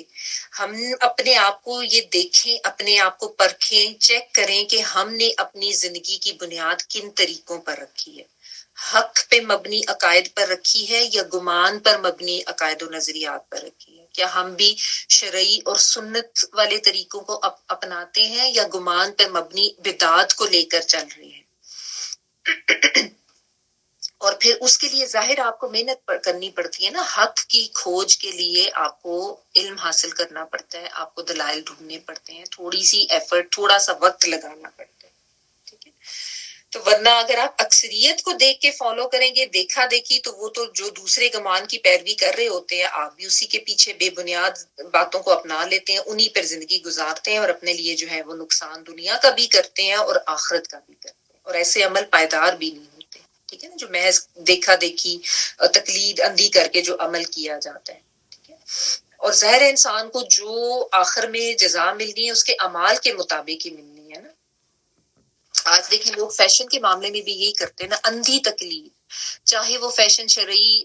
ہم اپنے آپ کو یہ دیکھیں، اپنے آپ کو پرکھیں، چیک کریں کہ ہم نے اپنی زندگی کی بنیاد کن طریقوں پر رکھی ہے. حق پہ مبنی عقائد پر رکھی ہے یا گمان پر مبنی عقائد و نظریات پر رکھی ہے؟ کیا ہم بھی شرعی اور سنت والے طریقوں کو اپناتے ہیں یا گمان پر مبنی بدعات کو لے کر چل رہے ہیں؟ اور پھر اس کے لیے ظاہر آپ کو محنت کرنی پڑتی ہے نا، حق کی کھوج کے لیے آپ کو علم حاصل کرنا پڑتا ہے، آپ کو دلائل ڈھونڈنے پڑتے ہیں، تھوڑی سی ایفرٹ، تھوڑا سا وقت لگانا پڑتا ہے. ٹھیک ہے، تو ورنہ اگر آپ اکثریت کو دیکھ کے فالو کریں گے، دیکھا دیکھی، تو وہ تو جو دوسرے گمان کی پیروی کر رہے ہوتے ہیں، آپ بھی اسی کے پیچھے بے بنیاد باتوں کو اپنا لیتے ہیں، انہی پر زندگی گزارتے ہیں اور اپنے لیے جو ہے وہ نقصان دنیا کا بھی کرتے ہیں اور آخرت کا بھی کرتے ہیں. اور ایسے عمل پائیدار بھی نہیں ہوتے. ٹھیک ہے نا، جو محض دیکھا دیکھی، تقلید اندھی کر کے جو عمل کیا جاتا ہے. ٹھیک ہے، اور ظاہر انسان کو جو آخر میں جزا ملنی ہے اس کے اعمال کے مطابق ہی ملنی ہے نا. آج دیکھیں لوگ فیشن کے معاملے میں بھی یہی کرتے ہیں نا، اندھی تقلید، چاہے وہ فیشن شرعی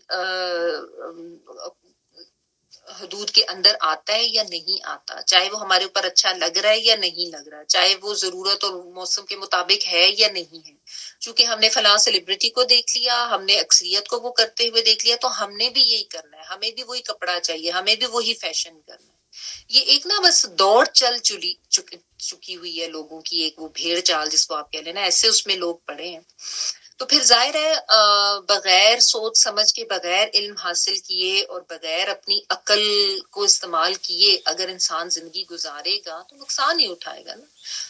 حدود کے اندر آتا ہے یا نہیں آتا، چاہے وہ ہمارے اوپر اچھا لگ رہا ہے یا نہیں لگ رہا، چاہے وہ ضرورت اور موسم کے مطابق ہے یا نہیں ہے. چونکہ ہم نے فلاں سیلیبریٹی کو دیکھ لیا، ہم نے اکثریت کو وہ کرتے ہوئے دیکھ لیا، تو ہم نے بھی یہی کرنا ہے، ہمیں بھی وہی کپڑا چاہیے، ہمیں بھی وہی فیشن کرنا ہے. یہ ایک نا بس دوڑ چکی ہوئی ہے لوگوں کی، ایک وہ بھیڑ چال جس کو آپ کہہ لینا، ایسے اس میں لوگ پڑے ہیں. تو پھر ظاہر ہے بغیر سوچ سمجھ کے، بغیر علم حاصل کیے اور بغیر اپنی عقل کو استعمال کیے اگر انسان زندگی گزارے گا تو نقصان ہی اٹھائے گا نا.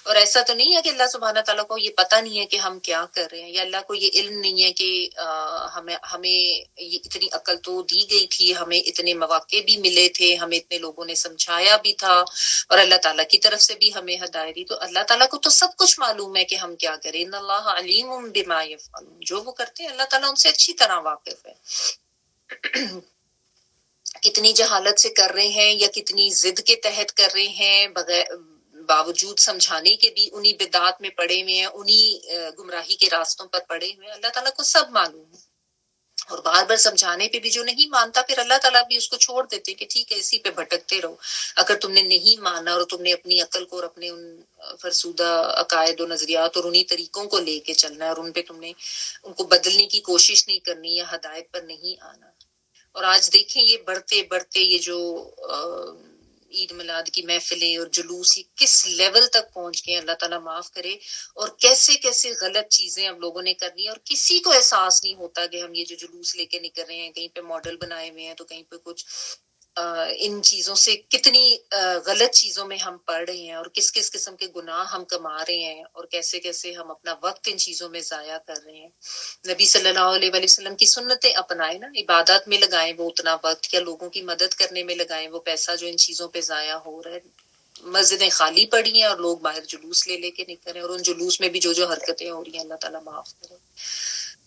اور ایسا تو نہیں ہے کہ اللہ سبحانہ تعالیٰ کو یہ پتہ نہیں ہے کہ ہم کیا کر رہے ہیں، یا اللہ کو یہ علم نہیں ہے کہ ہمیں یہ اتنی عقل تو دی گئی تھی، ہمیں اتنے مواقع بھی ملے تھے، ہمیں اتنے لوگوں نے سمجھایا بھی تھا اور اللہ تعالیٰ کی طرف سے بھی ہمیں ہدایت دی. تو اللہ تعالیٰ کو تو سب کچھ معلوم ہے کہ ہم کیا کریں. ان اللہ علیم بما یفعلون، جو وہ کرتے ہیں اللہ تعالیٰ ان سے اچھی طرح واقف ہے. کتنی جہالت سے کر رہے ہیں یا کتنی ضد کے تحت کر رہے ہیں، باوجود سمجھانے کے بھی انہی بدعات میں پڑے ہوئے ہیں، انہی گمراہی کے راستوں پر پڑے ہوئے ہیں، اللہ تعالیٰ کو سب معلوم ہے. اور بار بار سمجھانے پہ بھی جو نہیں مانتا، پھر اللہ تعالیٰ بھی اس کو چھوڑ دیتے کہ ٹھیک ہے اسی پہ بھٹکتے رہو. اگر تم نے نہیں مانا اور تم نے اپنی عقل کو اور اپنے ان فرسودہ عقائد و نظریات اور انہی طریقوں کو لے کے چلنا ہے اور ان پہ تم نے ان کو بدلنے کی کوشش نہیں کرنی یا ہدایت پر نہیں آنا، اور آج دیکھیں یہ بڑھتے بڑھتے یہ جو عید میلاد کی محفلیں اور جلوس یہ کس لیول تک پہنچ گئے، اللہ تعالیٰ معاف کرے، اور کیسے کیسے غلط چیزیں اب لوگوں نے کرنی ہے، اور کسی کو احساس نہیں ہوتا کہ ہم یہ جو جلوس لے کے نکل رہے ہیں، کہیں پہ ماڈل بنائے ہوئے ہیں تو کہیں پہ کچھ ان چیزوں سے کتنی غلط چیزوں میں ہم پڑ رہے ہیں، اور کس کس قسم کے گناہ ہم کما رہے ہیں، اور کیسے کیسے ہم اپنا وقت ان چیزوں میں ضائع کر رہے ہیں۔ نبی صلی اللہ علیہ وآلہ وسلم کی سنتیں اپنائیں نا، عبادت میں لگائیں وہ اتنا وقت، یا لوگوں کی مدد کرنے میں لگائیں وہ پیسہ جو ان چیزوں پہ ضائع ہو رہا ہے۔ مسجدیں خالی پڑی ہیں اور لوگ باہر جلوس لے کے نکل رہے ہیں، اور ان جلوس میں بھی جو حرکتیں ہو رہی ہیں، اللہ تعالیٰ معاف کرے۔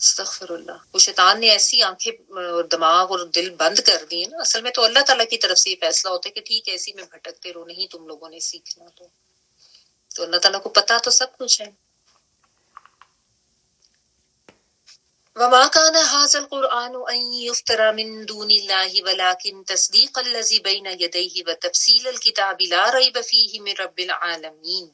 استغفر اللہ۔ وہ شیطان نے ایسی آنکھیں اور دماغ اور دل بند کر دی ہیں نا، اصل میں تو اللہ تعالیٰ کی طرف سے یہ فیصلہ ہوتا ہے کہ ٹھیک ہے اسی میں بھٹکتے رہو، نہیں تم لوگوں نے سیکھنا، تو اللہ تعالیٰ کو پتا تو سب کچھ ہے۔ وما كان هذا القرآن أن يفترى من دون الله ولكن تصديق الذي بين يديه وتفصيل الكتاب لا ريب فيه من رب العالمين۔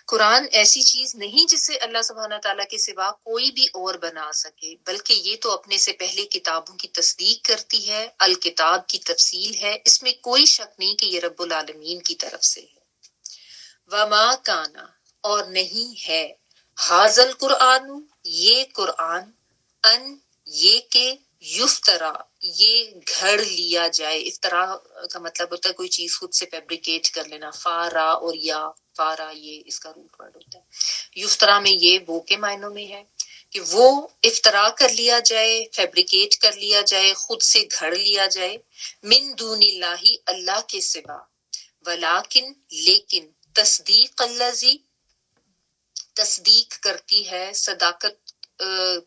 قرآن ایسی چیز نہیں جسے اللہ سبحانہ تعالیٰ کے سوا کوئی بھی اور بنا سکے، بلکہ یہ تو اپنے سے پہلے کتابوں کی تصدیق کرتی ہے، الکتاب کی تفصیل ہے، اس میں کوئی شک نہیں کہ یہ رب العالمین کی طرف سے ہے۔ وما کانا، اور نہیں ہے، حاضل قرآن، یہ قرآن، ان، یہ کہ یفترا، یہ گھڑ لیا جائے۔ افترا کا مطلب ہوتا ہے کوئی چیز خود سے فیبریکیٹ کر لینا، فارا اور یا فارا یہ اس کا روٹ ورڈ ہوتا ہے۔ یفترا میں یہ وہ کے معنوں میں ہے کہ وہ افترا کر لیا جائے، فیبریکیٹ کر لیا جائے، خود سے گھڑ لیا جائے، من دون اللہ، اللہ کے سوا، ولیکن، لیکن، تصدیق الذی، تصدیق کرتی ہے، صداقت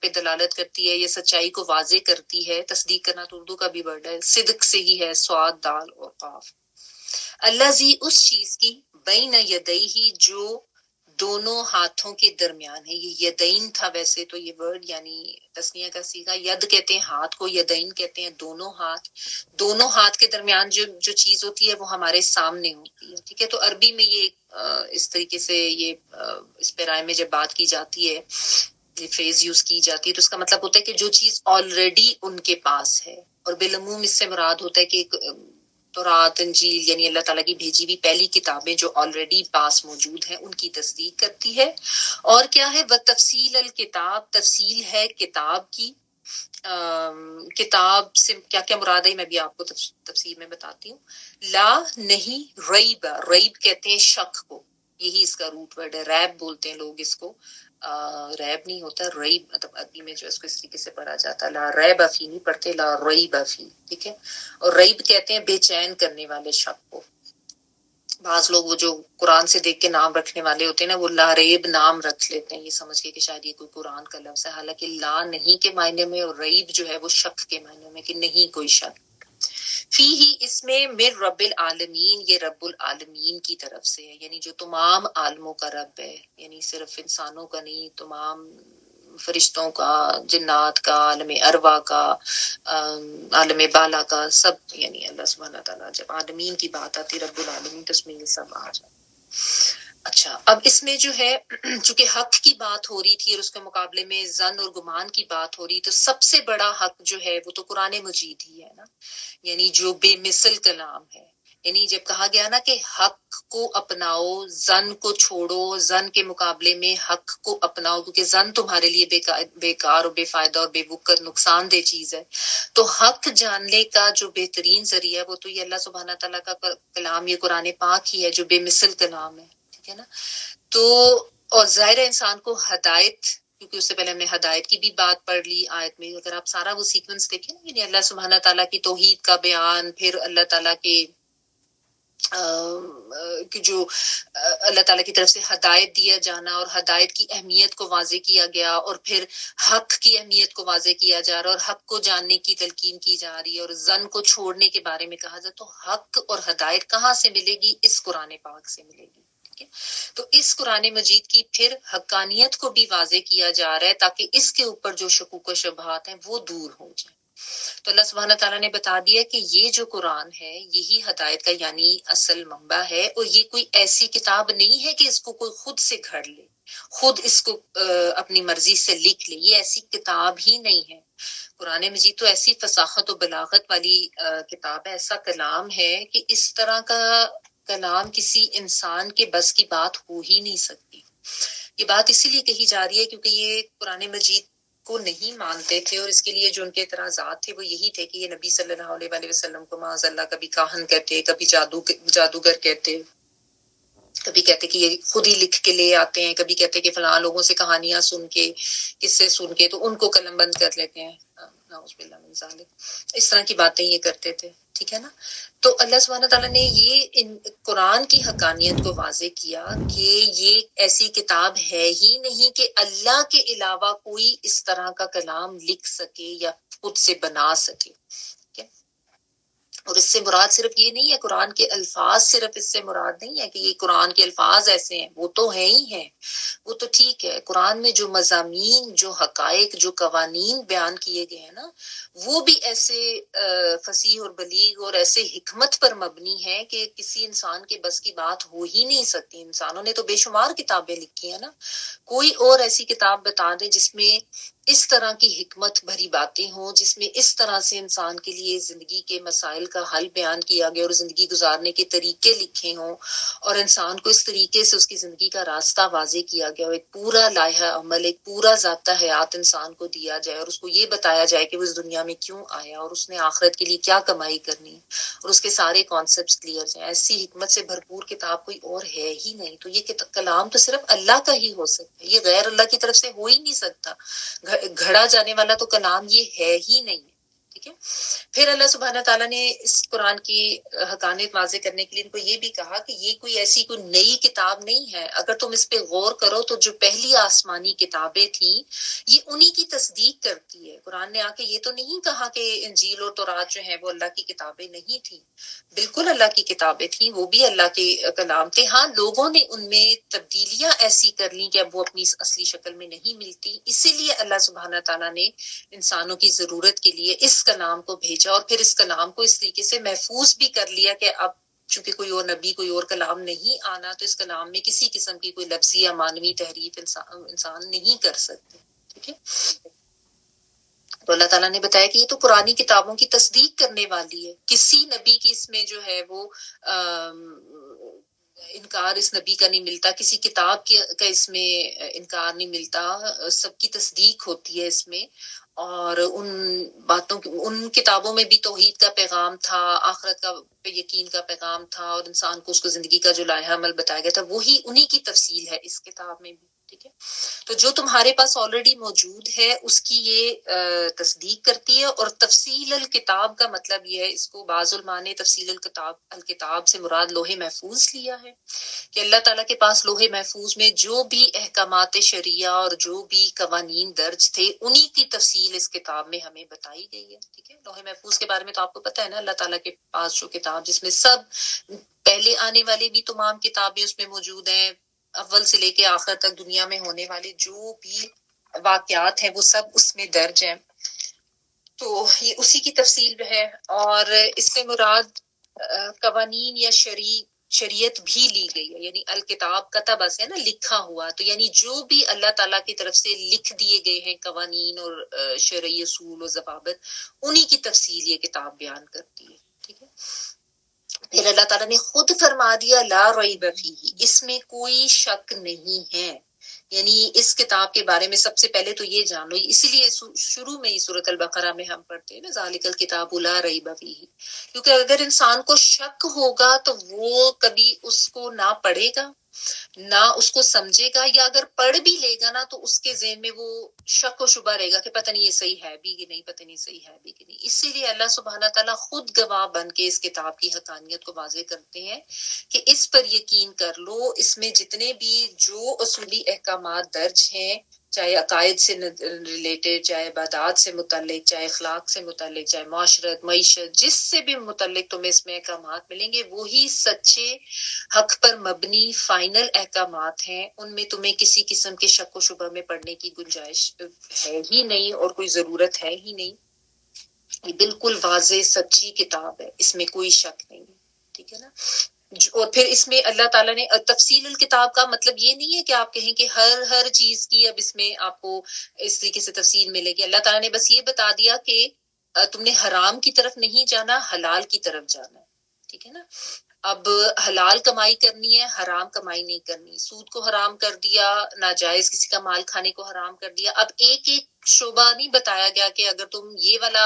پہ دلالت کرتی ہے، یہ سچائی کو واضح کرتی ہے۔ تصدیق کرنا تو اردو کا بھی ورڈ ہے، صدق سے ہی ہے، سواد، دال اور قاف۔ الذی، اس چیز کی، بین یدیہ، جو دونوں ہاتھوں کے درمیان ہے۔ یہ یدین تھا ویسے تو یہ ورڈ، یعنی تسنیہ کا صیغہ، ید کہتے ہیں ہاتھ کو، یدین کہتے ہیں دونوں ہاتھ۔ دونوں ہاتھ کے درمیان جو چیز ہوتی ہے وہ ہمارے سامنے ہوتی ہے، ٹھیک ہے۔ تو عربی میں یہ اس طریقے سے یہ اس پیرائے میں جب بات کی جاتی ہے، یہ فریز یوز کی جاتی ہے، تو اس کا مطلب ہوتا ہے کہ جو چیز آلریڈی ان کے پاس ہے، اور بالعموم اس سے مراد ہوتا ہے کہ ایک تورات، انجیل، یعنی اللہ تعالیٰ کی بھیجی ہوئی پہلی کتابیں جو آلریڈی پاس موجود ہیں ان کی تصدیق کرتی ہے۔ اور کیا ہے، وتفصیل الکتاب، تفصیل ہے کتاب کی۔ کتاب سے کیا کیا مراد ہے میں بھی آپ کو تفصیل میں بتاتی ہوں۔ لا، نہیں، ریب، ریب کہتے ہیں شک کو، یہی اس کا روٹ ورڈ ہے، ریب بولتے ہیں لوگ اس کو، ریب نہیں ہوتا، ریب، مطلب عربی میں جو اس کو اس طریقے سے پڑھا جاتا ہے، لا ریب فی نہیں پڑھتے، لا ریب فی، ٹھیک ہے۔ اور ریب کہتے ہیں بے چین کرنے والے شک کو۔ بعض لوگ وہ جو قرآن سے دیکھ کے نام رکھنے والے ہوتے ہیں نا، وہ لا ریب نام رکھ لیتے ہیں، یہ سمجھ کے کہ شاید یہ کوئی قرآن کا لفظ ہے، حالانکہ لا نہیں کے معنی میں، اور ریب جو ہے وہ شک کے معنی میں، کہ نہیں کوئی شک۔ فی ہی، اس میں، من رب العالمین، یہ رب العالمین کی طرف سے ہے، یعنی جو تمام عالموں کا رب ہے، یعنی صرف انسانوں کا نہیں، تمام فرشتوں کا، جنات کا، عالم ارواح کا، عالم بالا کا، سب، یعنی اللہ سبحانہ تعالیٰ جب عالمین کی بات آتی رب العالمین تو اس میں یہ سب آ جائے۔ اچھا، اب اس میں جو ہے چونکہ حق کی بات ہو رہی تھی اور اس کے مقابلے میں ظن اور گمان کی بات ہو رہی، تو سب سے بڑا حق جو ہے وہ تو قرآن مجید ہی ہے نا، یعنی جو بے مثل کلام ہے۔ یعنی جب کہا گیا نا کہ حق کو اپناؤ، ظن کو چھوڑو، ظن کے مقابلے میں حق کو اپناؤ، کیونکہ ظن تمہارے لیے بیکار اور بے فائدہ اور بے وقت نقصان دہ چیز ہے، تو حق جاننے کا جو بہترین ذریعہ ہے وہ تو یہ اللہ سبحانہ تعالیٰ کا کلام، یہ قرآن پاک ہی ہے جو بے مثل کلام ہے، ٹھیک ہے نا۔ تو اور ظاہر ہے انسان کو ہدایت، کیونکہ اس سے پہلے ہم نے ہدایت کی بھی بات پڑھ لی آیت میں، اگر آپ سارا وہ سیکوینس دیکھیں نا، یعنی اللہ سبحانہ تعالیٰ کی توحید کا بیان، پھر اللہ تعالیٰ کے کہ جو اللہ تعالیٰ کی طرف سے ہدایت دیا جانا اور ہدایت کی اہمیت کو واضح کیا گیا، اور پھر حق کی اہمیت کو واضح کیا جا رہا ہے، اور حق کو جاننے کی تلقین کی جا رہی ہے، اور ظن کو چھوڑنے کے بارے میں کہا جائے، تو حق اور ہدایت کہاں سے ملے گی؟ اس قرآن پاک سے ملے گی، ٹھیک ہے۔ تو اس قرآن مجید کی پھر حقانیت کو بھی واضح کیا جا رہا ہے تاکہ اس کے اوپر جو شکوک و شبہات ہیں وہ دور ہو جائیں۔ تو اللہ سبحانہ تعالیٰ نے بتا دیا کہ یہ جو قرآن ہے یہی ہدایت کا یعنی اصل منبع ہے، اور یہ کوئی ایسی کتاب نہیں ہے کہ اس کو کوئی خود سے گھڑ لے، خود اس کو اپنی مرضی سے لکھ لے، یہ ایسی کتاب ہی نہیں ہے۔ قرآن مجید تو ایسی فصاحت و بلاغت والی کتاب ہے، ایسا کلام ہے کہ اس طرح کا کلام کسی انسان کے بس کی بات ہو ہی نہیں سکتی۔ یہ بات اسی لیے کہی جا رہی ہے کیونکہ یہ قرآن مجید کو نہیں مانتے تھے، اور اس کے لیے جو ان کے اعتراضات تھے وہ یہی تھے کہ یہ نبی صلی اللہ علیہ وسلم کو معاذ اللہ کبھی کاہن کہتے، کبھی جادوگر کہتے، کبھی کہتے کہ یہ خود ہی لکھ کے لے آتے ہیں، کبھی کہتے کہ فلاں لوگوں سے کہانیاں سن کے، قصے سن کے تو ان کو قلم بند کر لیتے ہیں، نعوذ باللہ من ذالک، اس طرح کی باتیں یہ کرتے تھے، ٹھیک ہے نا۔ تو اللہ سبحانہ تعالیٰ نے یہ قرآن کی حقانیت کو واضح کیا کہ یہ ایسی کتاب ہے ہی نہیں کہ اللہ کے علاوہ کوئی اس طرح کا کلام لکھ سکے یا خود سے بنا سکے، ٹھیک ہے۔ اور اس سے مراد صرف یہ نہیں ہے، قرآن کے الفاظ صرف اس سے مراد نہیں ہے کہ یہ قرآن کے الفاظ ایسے ہیں، وہ تو ہیں ہی ہیں، وہ تو ٹھیک ہے۔ قرآن میں جو مضامین، جو حقائق، جو قوانین بیان کیے گئے ہیں نا، وہ بھی ایسے فصیح اور بلیغ اور ایسے حکمت پر مبنی ہے کہ کسی انسان کے بس کی بات ہو ہی نہیں سکتی۔ انسانوں نے تو بے شمار کتابیں لکھی ہیں نا، کوئی اور ایسی کتاب بتا دے جس میں اس طرح کی حکمت بھری باتیں ہوں، جس میں اس طرح سے انسان کے لیے زندگی کے مسائل کا حل بیان کیا گیا اور زندگی گزارنے کے طریقے لکھے ہوں، اور انسان کو اس طریقے سے اس کی زندگی کا راستہ واضح کیا گیا ہو، ایک پورا لائحہ عمل، ایک پورا ضابطہ حیات انسان کو دیا جائے، اور اس کو یہ بتایا جائے کہ وہ اس دنیا میں کیوں آیا اور اس نے آخرت کے لیے کیا کمائی کرنی ہے، اور اس کے سارے کانسیپٹس کلیئر جائیں۔ ایسی حکمت سے بھرپور کتاب کوئی اور ہے ہی نہیں۔ تو یہ کلام تو صرف اللہ کا ہی ہو سکتا ہے، یہ غیر اللہ کی طرف سے ہو ہی نہیں سکتا، گھڑا جانے والا تو کلام یہ ہے ہی نہیں ہے، ٹھیک ہے۔ پھر اللہ سبحانہ تعالیٰ نے اس قرآن کی حقانیت واضح کرنے کے لیے ان کو یہ بھی کہا کہ یہ کوئی ایسی کوئی نئی کتاب نہیں ہے، اگر تم اس پہ غور کرو تو جو پہلی آسمانی کتابیں تھیں یہ انہی کی تصدیق کرتی ہے۔ قرآن نے آ کے یہ تو نہیں کہا کہ انجیل اور تورات جو ہیں وہ اللہ کی کتابیں نہیں تھیں، بالکل اللہ کی کتابیں تھیں، وہ بھی اللہ کے کلام تھے۔ ہاں، لوگوں نے ان میں تبدیلیاں ایسی کر لیں کہ اب وہ اپنی اصلی شکل میں نہیں ملتی، اسی لیے اللہ سبحانہ تعالیٰ نے انسانوں کی ضرورت کے لیے اس کلام کو بھیجا، اور پھر اس کلام کو اس طریقے سے محفوظ بھی کر لیا کہ اب چونکہ کوئی اور نبی، کوئی اور کلام نہیں آنا، تو اس کلام میں کسی قسم کی کوئی لفظی یا معنوی تحریف انسان نہیں کر سکتے، ٹھیک ہے۔ تو اللہ تعالیٰ نے بتایا کہ یہ تو پرانی کتابوں کی تصدیق کرنے والی ہے، کسی نبی کی اس میں جو ہے وہ انکار اس نبی کا نہیں ملتا، کسی کتاب کا اس میں انکار نہیں ملتا، سب کی تصدیق ہوتی ہے اس میں، اور ان باتوں ان کتابوں میں بھی توحید کا پیغام تھا، آخرت کا یقین کا پیغام تھا، اور انسان کو اس کو زندگی کا جو لائحہ عمل بتایا گیا تھا وہی انہی کی تفصیل ہے اس کتاب میں بھی، ٹھیک ہے۔ تو جو تمہارے پاس آلریڈی موجود ہے اس کی یہ تصدیق کرتی ہے، اور تفصیل الکتاب کا مطلب یہ ہے، اس کو بعض علماء نے تفصیل الکتاب سے مراد لوح محفوظ لیا ہے، کہ اللہ تعالیٰ کے پاس لوح محفوظ میں جو بھی احکامات شرعیہ اور جو بھی قوانین درج تھے انہی کی تفصیل اس کتاب میں ہمیں بتائی گئی ہے، ٹھیک ہے۔ لوح محفوظ کے بارے میں تو آپ کو پتہ ہے نا، اللہ تعالیٰ کے پاس جو کتاب جس میں سب پہلے آنے والے بھی تمام کتابیں اس میں موجود ہیں، اول سے لے کے آخر تک دنیا میں ہونے والے جو بھی واقعات ہیں وہ سب اس میں درج ہیں، تو یہ اسی کی تفصیل ہے۔ اور اس سے مراد قوانین یا شریعت بھی لی گئی ہے، یعنی الکتاب کتب سے ہے نا، لکھا ہوا، تو یعنی جو بھی اللہ تعالیٰ کی طرف سے لکھ دیے گئے ہیں قوانین اور شرعی اصول و ضوابط، انہی کی تفصیل یہ کتاب بیان کرتی ہے، ٹھیک ہے۔ پھر اللہ تعالیٰ نے خود فرما دیا لا ریب فیہ، اس میں کوئی شک نہیں ہے، یعنی اس کتاب کے بارے میں سب سے پہلے تو یہ جان لو، اسی لیے شروع میں ہی سورۃ البقرہ میں ہم پڑھتے ہیں نا ذالک الکتاب لا ریب فیہ، کیونکہ اگر انسان کو شک ہوگا تو وہ کبھی اس کو نہ پڑھے گا نہ اس کو سمجھے گا، یا اگر پڑھ بھی لے گا نا تو اس کے ذہن میں وہ شک و شبہ رہے گا کہ پتہ نہیں یہ صحیح ہے بھی کہ نہیں، پتہ نہیں صحیح ہے بھی کہ نہیں۔ اسی لیے اللہ سبحانہ تعالیٰ خود گواہ بن کے اس کتاب کی حقانیت کو واضح کرتے ہیں کہ اس پر یقین کر لو، اس میں جتنے بھی جو اصولی احکامات درج ہیں، چاہے عقائد سے ریلیٹڈ، چاہے عبادات سے متعلق، چاہے اخلاق سے متعلق، چاہے معاشرت، معیشت، جس سے بھی متعلق تمہیں اس میں احکامات ملیں گے وہی سچے، حق پر مبنی فائنل احکامات ہیں، ان میں تمہیں کسی قسم کے شک و شبہ میں پڑنے کی گنجائش ہے ہی نہیں اور کوئی ضرورت ہے ہی نہیں۔ یہ بالکل واضح سچی کتاب ہے، اس میں کوئی شک نہیں ہے، ٹھیک ہے نا۔ اور پھر اس میں اللہ تعالیٰ نے تفصیل الکتاب کا مطلب یہ نہیں ہے کہ آپ کہیں کہ ہر چیز کی اب اس میں آپ کو اس طریقے سے تفصیل ملے گی۔ اللہ تعالیٰ نے بس یہ بتا دیا کہ تم نے حرام کی طرف نہیں جانا، حلال کی طرف جانا ہے، ٹھیک ہے نا۔ اب حلال کمائی کرنی ہے، حرام کمائی نہیں کرنی۔ سود کو حرام کر دیا، ناجائز کسی کا مال کھانے کو حرام کر دیا۔ اب ایک شعبہ نہیں بتایا گیا کہ اگر تم یہ والا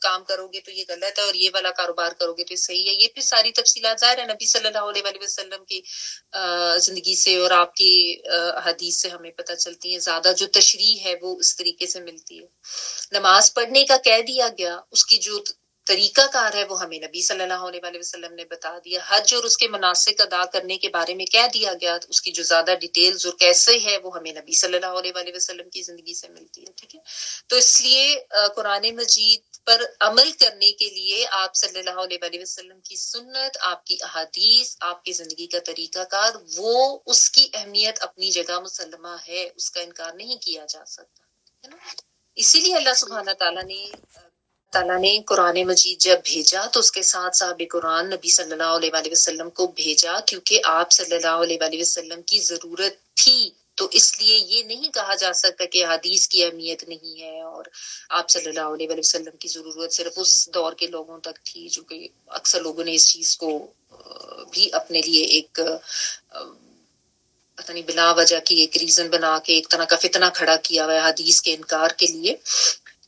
کام کرو گے تو یہ غلط ہے اور یہ والا کاروبار کرو گے تو یہ صحیح ہے۔ یہ پھر ساری تفصیلات ظاہر ہے نبی صلی اللہ علیہ وآلہ وسلم کی زندگی سے اور آپ کی حدیث سے ہمیں پتہ چلتی ہیں۔ زیادہ جو تشریح ہے وہ اس طریقے سے ملتی ہے۔ نماز پڑھنے کا کہہ دیا گیا، اس کی جو طریقہ کار ہے وہ ہمیں نبی صلی اللہ علیہ وآلہ وسلم نے بتا دیا۔ حج اور اس کے مناسک ادا کرنے کے بارے میں کہہ دیا گیا، اس کی جو زیادہ ڈیٹیلز اور کیسے ہے وہ ہمیں نبی صلی اللہ علیہ وآلہ وسلم کی زندگی سے ملتی ہے، ٹھیک ہے۔ تو اس لیے قرآن مجید پر عمل کرنے کے لیے آپ صلی اللہ علیہ وآلہ وسلم کی سنت، آپ کی احادیث، آپ کی زندگی کا طریقہ کار، وہ اس کی اہمیت اپنی جگہ مسلمہ ہے، اس کا انکار نہیں کیا جا سکتا، ہے نا۔ اسی لیے اللہ سبحانہ تعالیٰ نے قرآن مجید جب بھیجا تو اس کے ساتھ صاحب قرآن نبی صلی اللہ علیہ وآلہ وسلم کو بھیجا، کیونکہ آپ صلی اللہ علیہ وآلہ وسلم کی ضرورت تھی۔ تو اس لیے یہ نہیں کہا جا سکتا کہ حدیث کی اہمیت نہیں ہے اور آپ صلی اللہ علیہ وآلہ وسلم کی ضرورت صرف اس دور کے لوگوں تک تھی، جو کہ اکثر لوگوں نے اس چیز کو بھی اپنے لیے ایک پتہ نہیں بلا وجہ کی ایک ریزن بنا کے ایک طرح کا فتنہ کھڑا کیا ہوا ہے حدیث کے انکار کے لیے۔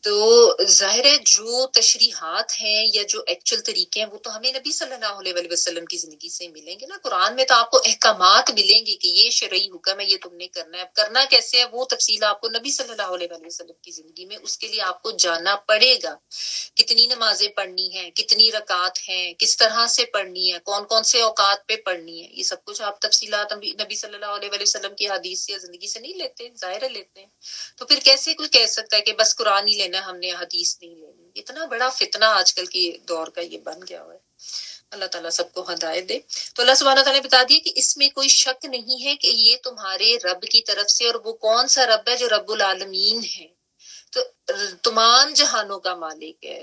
تو ظاہر ہے جو تشریحات ہیں یا جو ایکچوئل طریقے ہیں وہ تو ہمیں نبی صلی اللہ علیہ وآلہ وسلم کی زندگی سے ملیں گے نا۔ قرآن میں تو آپ کو احکامات ملیں گے کہ یہ شرعی حکم ہے، یہ تم نے کرنا ہے۔ اب کرنا کیسے ہے وہ تفصیل آپ کو نبی صلی اللہ علیہ وآلہ وسلم کی زندگی میں، اس کے لیے آپ کو جاننا پڑے گا۔ کتنی نمازیں پڑھنی ہیں، کتنی رکعات ہیں، کس طرح سے پڑھنی ہے، کون کون سے اوقات پہ پڑھنی ہے، یہ سب کچھ آپ تفصیلات نبی صلی اللہ علیہ وآلہ وسلم کی حدیث یا زندگی سے نہیں لیتے، ظاہر لیتے ہیں۔ تو پھر کیسے کوئی کہہ سکتا ہے کہ بس قرآن ہی لینا، ہم نے حدیث نہیں لینی؟ اتنا بڑا فتنہ آج کل کی دور کا یہ بن گیا ہوا ہے۔ اللہ تعالیٰ سب کو ہدایت دے۔ تو اللہ سبحانہ تعالیٰ نے بتا دیا کہ اس میں کوئی شک نہیں ہے کہ یہ تمہارے رب کی طرف سے، اور وہ کون سا رب ہے؟ جو رب العالمین ہے، تو تمام جہانوں کا مالک ہے،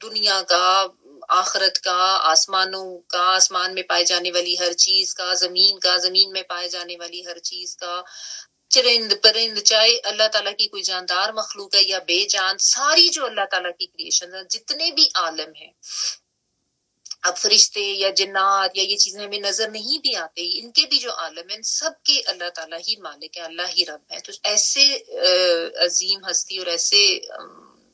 دنیا کا، آخرت کا، آسمانوں کا، آسمان میں پائے جانے والی ہر چیز کا، زمین کا، زمین میں پائے جانے والی ہر چیز کا، چرند پرند، چاہے اللہ تعالیٰ کی کوئی جاندار مخلوق ہے یا بے جان، ساری جو اللہ تعالیٰ کی کریشن ہے، جتنے بھی عالم ہیں، اب فرشتے یا جنات یا یہ چیزیں ہمیں نظر نہیں بھی آتے، ان کے بھی جو عالم ہیں، ان سب کے اللہ تعالیٰ ہی مالک ہے، اللہ ہی رب ہے۔ تو ایسے عظیم ہستی اور ایسے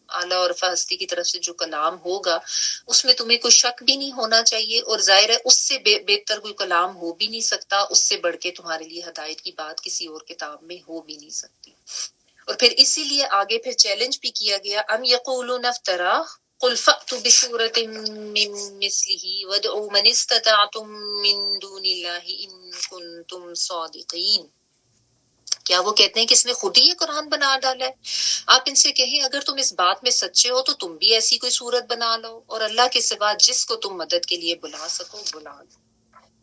اعلیٰ اور ہستی کی طرف سے جو کلام ہوگا اس میں تمہیں کوئی شک بھی نہیں ہونا چاہیے، اور ظاہر ہے اس سے بہتر کوئی کلام ہو بھی نہیں سکتا، اس سے بڑھ کے تمہارے لیے ہدایت کی بات کسی اور کتاب میں ہو بھی نہیں سکتی۔ اور پھر اسی لیے آگے پھر چیلنج بھی کیا گیا، ام یقولون افترا قل فأتوا بسورة من مثله وادعوا من استطعتم من دون الله ان کنتم صادقین۔ کیا وہ کہتے ہیں کہ اس نے خود ہی یہ قرآن بنا ڈالا ہے؟ آپ ان سے کہیں اگر تم اس بات میں سچے ہو تو تم بھی ایسی کوئی صورت بنا لو اور اللہ کے سوا جس کو تم مدد کے لیے بلا سکو بلا لو۔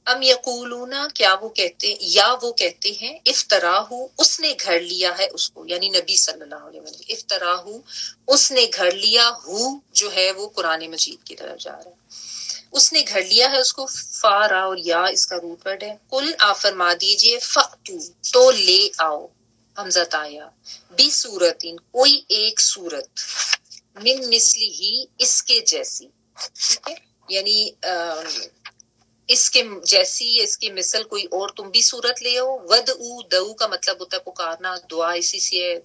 ام یقولون، کیا وہ کہتے یا وہ کہتے ہیں، افتراہ، اس نے گھڑ لیا ہے اس کو، یعنی نبی صلی اللہ علیہ وسلم، افتراہ، اس نے گھڑ لیا، جو ہے وہ قرآن مجید کی طرف جا رہا ہے، اس نے گھڑ لیا ہے اس کو، فارا اور یا اس کا روٹ ورڈ ہے۔ قل، آپ فرما دیجئے، فأتو، تو لے آؤ، حمزہ آیا، بی صورتین، کوئی ایک صورت، من مثلی ہی، اس کے جیسی، ٹھیک ہے، یعنی اس کے جیسی، اس کی مثل کوئی اور تم بھی صورت لے آؤ۔ ودعو، دعو کا مطلب ہوتا ہے پکارنا، دعا اسی سے ہے،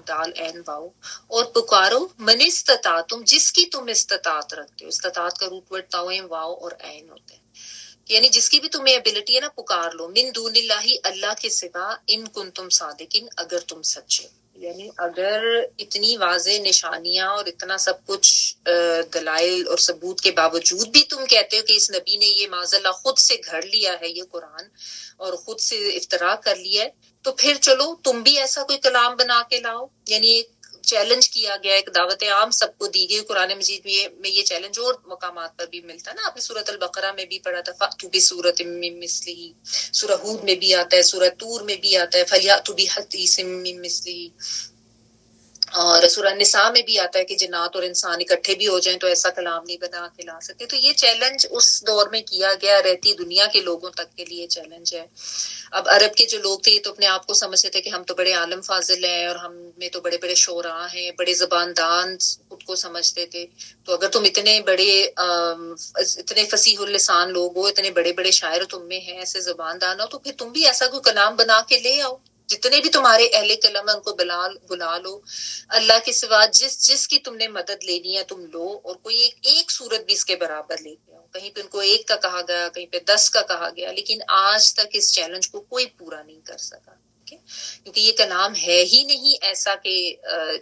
دال عین واو، اور پکارو، من استطاعتم، جس کی تم استطاعت رکھتے ہو، استطاعت کا روٹ ورڈ تاؤں واو اور عین ہوتا ہے، یعنی جس کی بھی تمہیں ایبلٹی ہے نا، پکار لو، من دون اللہ، اللہ کے سوا، ان کنتم صادقین، اگر تم سچے، یعنی اگر اتنی واضح نشانیاں اور اتنا سب کچھ دلائل اور ثبوت کے باوجود بھی تم کہتے ہو کہ اس نبی نے یہ معاذ اللہ خود سے گھڑ لیا ہے یہ قرآن اور خود سے افتراء کر لیا ہے، تو پھر چلو تم بھی ایسا کوئی کلام بنا کے لاؤ۔ یعنی ایک چیلنج کیا گیا، ایک دعوت عام سب کو دی گئی۔ قرآن مجید میں یہ چیلنج اور مقامات پر بھی ملتا ہے نا، آپ نے سورۃ البقرہ میں بھی پڑھا تھا، فأتوا بسورۃ من مثلہ، سورہ ہود میں بھی آتا ہے، سورہ طور میں بھی آتا ہے، فلیأتوا بحدیث من مثلہ، اور سورہ النساء میں بھی آتا ہے کہ جنات اور انسان اکٹھے بھی ہو جائیں تو ایسا کلام نہیں بنا کے لا سکتے. تو یہ چیلنج اس دور میں کیا گیا، رہتی دنیا کے لوگوں تک کے لیے چیلنج ہے. اب عرب کے جو لوگ تھے یہ تو اپنے آپ کو سمجھتے تھے کہ ہم تو بڑے عالم فاضل ہیں اور ہم میں تو بڑے بڑے شعراء ہیں، بڑے زباندان خود کو سمجھتے تھے. تو اگر تم اتنے بڑے اتنے فصیح اللسان لوگ ہو، اتنے بڑے بڑے شاعر تم میں ہیں، ایسے زباندان ہو، تو پھر تم بھی ایسا کوئی کلام بنا کے لے آؤ. جتنے بھی تمہارے اہل قلم ہیں ان کو بلا لو. اللہ کے سوا جس کی تم نے مدد لینی ہے تم لو، اور کوئی ایک صورت بھی اس کے برابر لے کے آؤ. کہیں پہ ان کو 1 کا کہا گیا، کہیں پہ 10 کا کہا گیا، لیکن آج تک اس چیلنج کو کوئی پورا نہیں کر سکا. کیونکہ یہ کلام ہے ہی نہیں ایسا کہ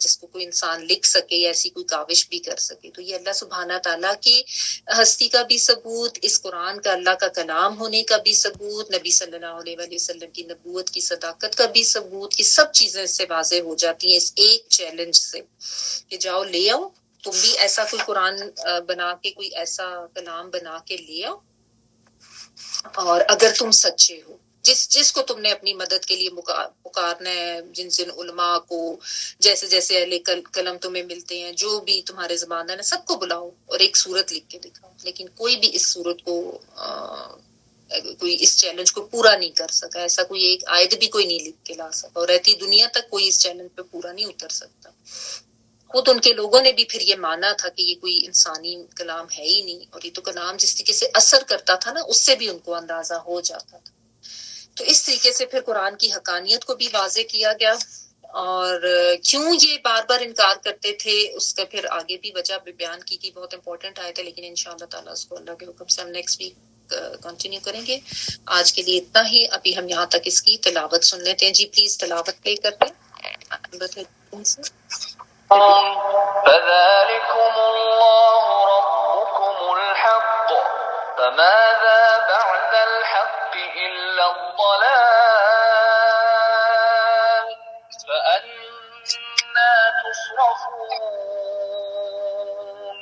جس کو کوئی انسان لکھ سکے یا ایسی کوئی کاوش بھی کر سکے. تو یہ اللہ سبحانہ تعالیٰ کی ہستی کا بھی ثبوت، اس قرآن کا اللہ کا کلام ہونے کا بھی ثبوت، نبی صلی اللہ علیہ وآلہ وسلم کی نبوت کی صداقت کا بھی ثبوت، یہ سب چیزیں اس سے واضح ہو جاتی ہیں اس ایک چیلنج سے کہ جاؤ لے آؤ، تم بھی ایسا کوئی قرآن بنا کے، کوئی ایسا کلام بنا کے لے آؤ. اور اگر تم سچے ہو، جس کو تم نے اپنی مدد کے لیے پکارنا ہے، جن علماء کو، جیسے جیسے اہل قلم تمہیں ملتے ہیں، جو بھی تمہارے زباندان ہیں، سب کو بلاؤ اور ایک صورت لکھ کے دکھاؤ. لیکن کوئی بھی اس صورت کو کوئی اس چیلنج کو پورا نہیں کر سکا. ایسا کوئی ایک آیت بھی کوئی نہیں لکھ کے لا سکا، اور رہتی دنیا تک کوئی اس چیلنج پہ پورا نہیں اتر سکتا. خود ان کے لوگوں نے بھی پھر یہ مانا تھا کہ یہ کوئی انسانی کلام ہے ہی نہیں، اور یہ تو کلام جس طریقے سے اثر کرتا تھا نا، اس سے بھی ان کو اندازہ ہو جاتا تھا. تو اس طریقے سے پھر قرآن کی حقانیت کو بھی واضح کیا گیا. اور کیوں یہ بار بار انکار کرتے تھے اس کا پھر آگے بھی وجہ بھی بیان کی بہت امپورٹنٹ آئے تھے، لیکن انشاءاللہ تعالیٰ اس کو اللہ کے حکم سے ہم نیکسٹ ویک کنٹینیو کریں گے. آج کے لیے اتنا ہی. ابھی ہم یہاں تک اس کی تلاوت سن لیتے ہیں. جی پلیز تلاوت پلے کر دیں. فذلكم الله ربكم الحق فماذا بعد الحق إلا الضلال فأنا تصرفون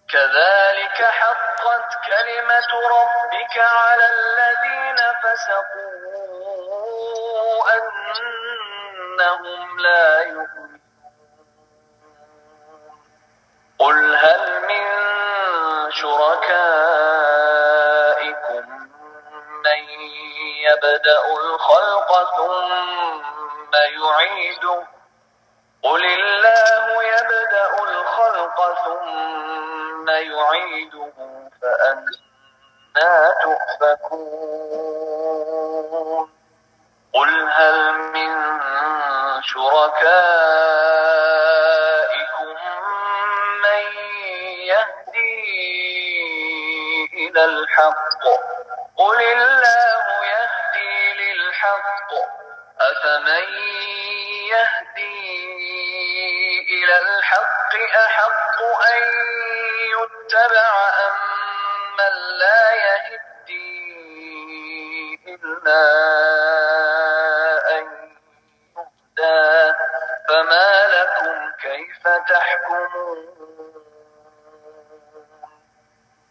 كذلك حقت كلمة ربك على الذين فسقوا أنهم لا يؤمنون قل هل من شركائكم من يبدأ الخلق ثم يعيده قل الله يبدأ الخلق ثم يعيده فأنا تؤفكون قل هل من شركائكم من يهدي إلى الحق قل الله يهدي للحق أفمن يهدي إلى الحق أحق أن يتبع أم من لا يهدي إلا أن يهدى فما لكم كيف تحكمون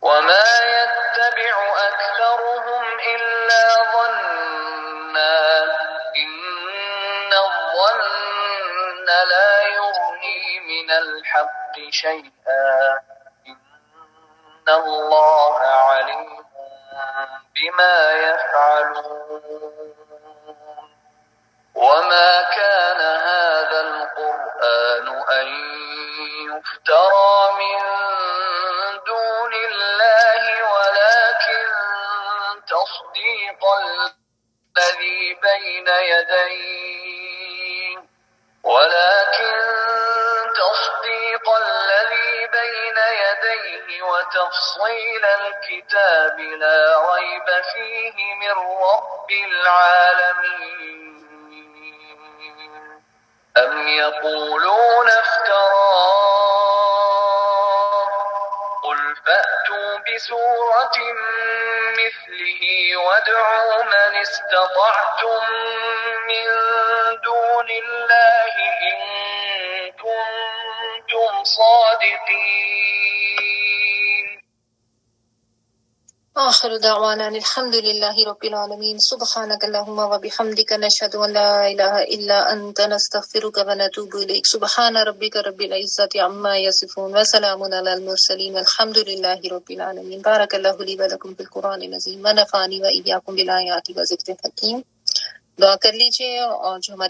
وما يتبع أكثرهم إلا ظنا إن الظن لا يغني من الحق شيئا إن الله عليم بما يفعلون وما كان هذا القرآن أن يفترى من دون الله ولكن تصديق الذي بين يديه وتفصيل الكتاب لا ريب فيه من رب العالمين أم يقولون افتراه قل فأتوا بسورة مثله وادعوا من استطعتم من دون الله إن كنتم صادقين. آخر دعوانا الحمد لله رب العالمين سبحانك اللهم وبحمدك نشهد أن لا إله إلا أنت نستغفرك ونتوب إليك سبحان ربك رب العزة عما يصفون وسلام على المرسلين والحمد لله رب العالمين. بارك الله لي ولكم في القرآن العظيم ونفعني وإياكم بالآيات وذكر الحكيم. دعا کر لیجیے اور جو ہماری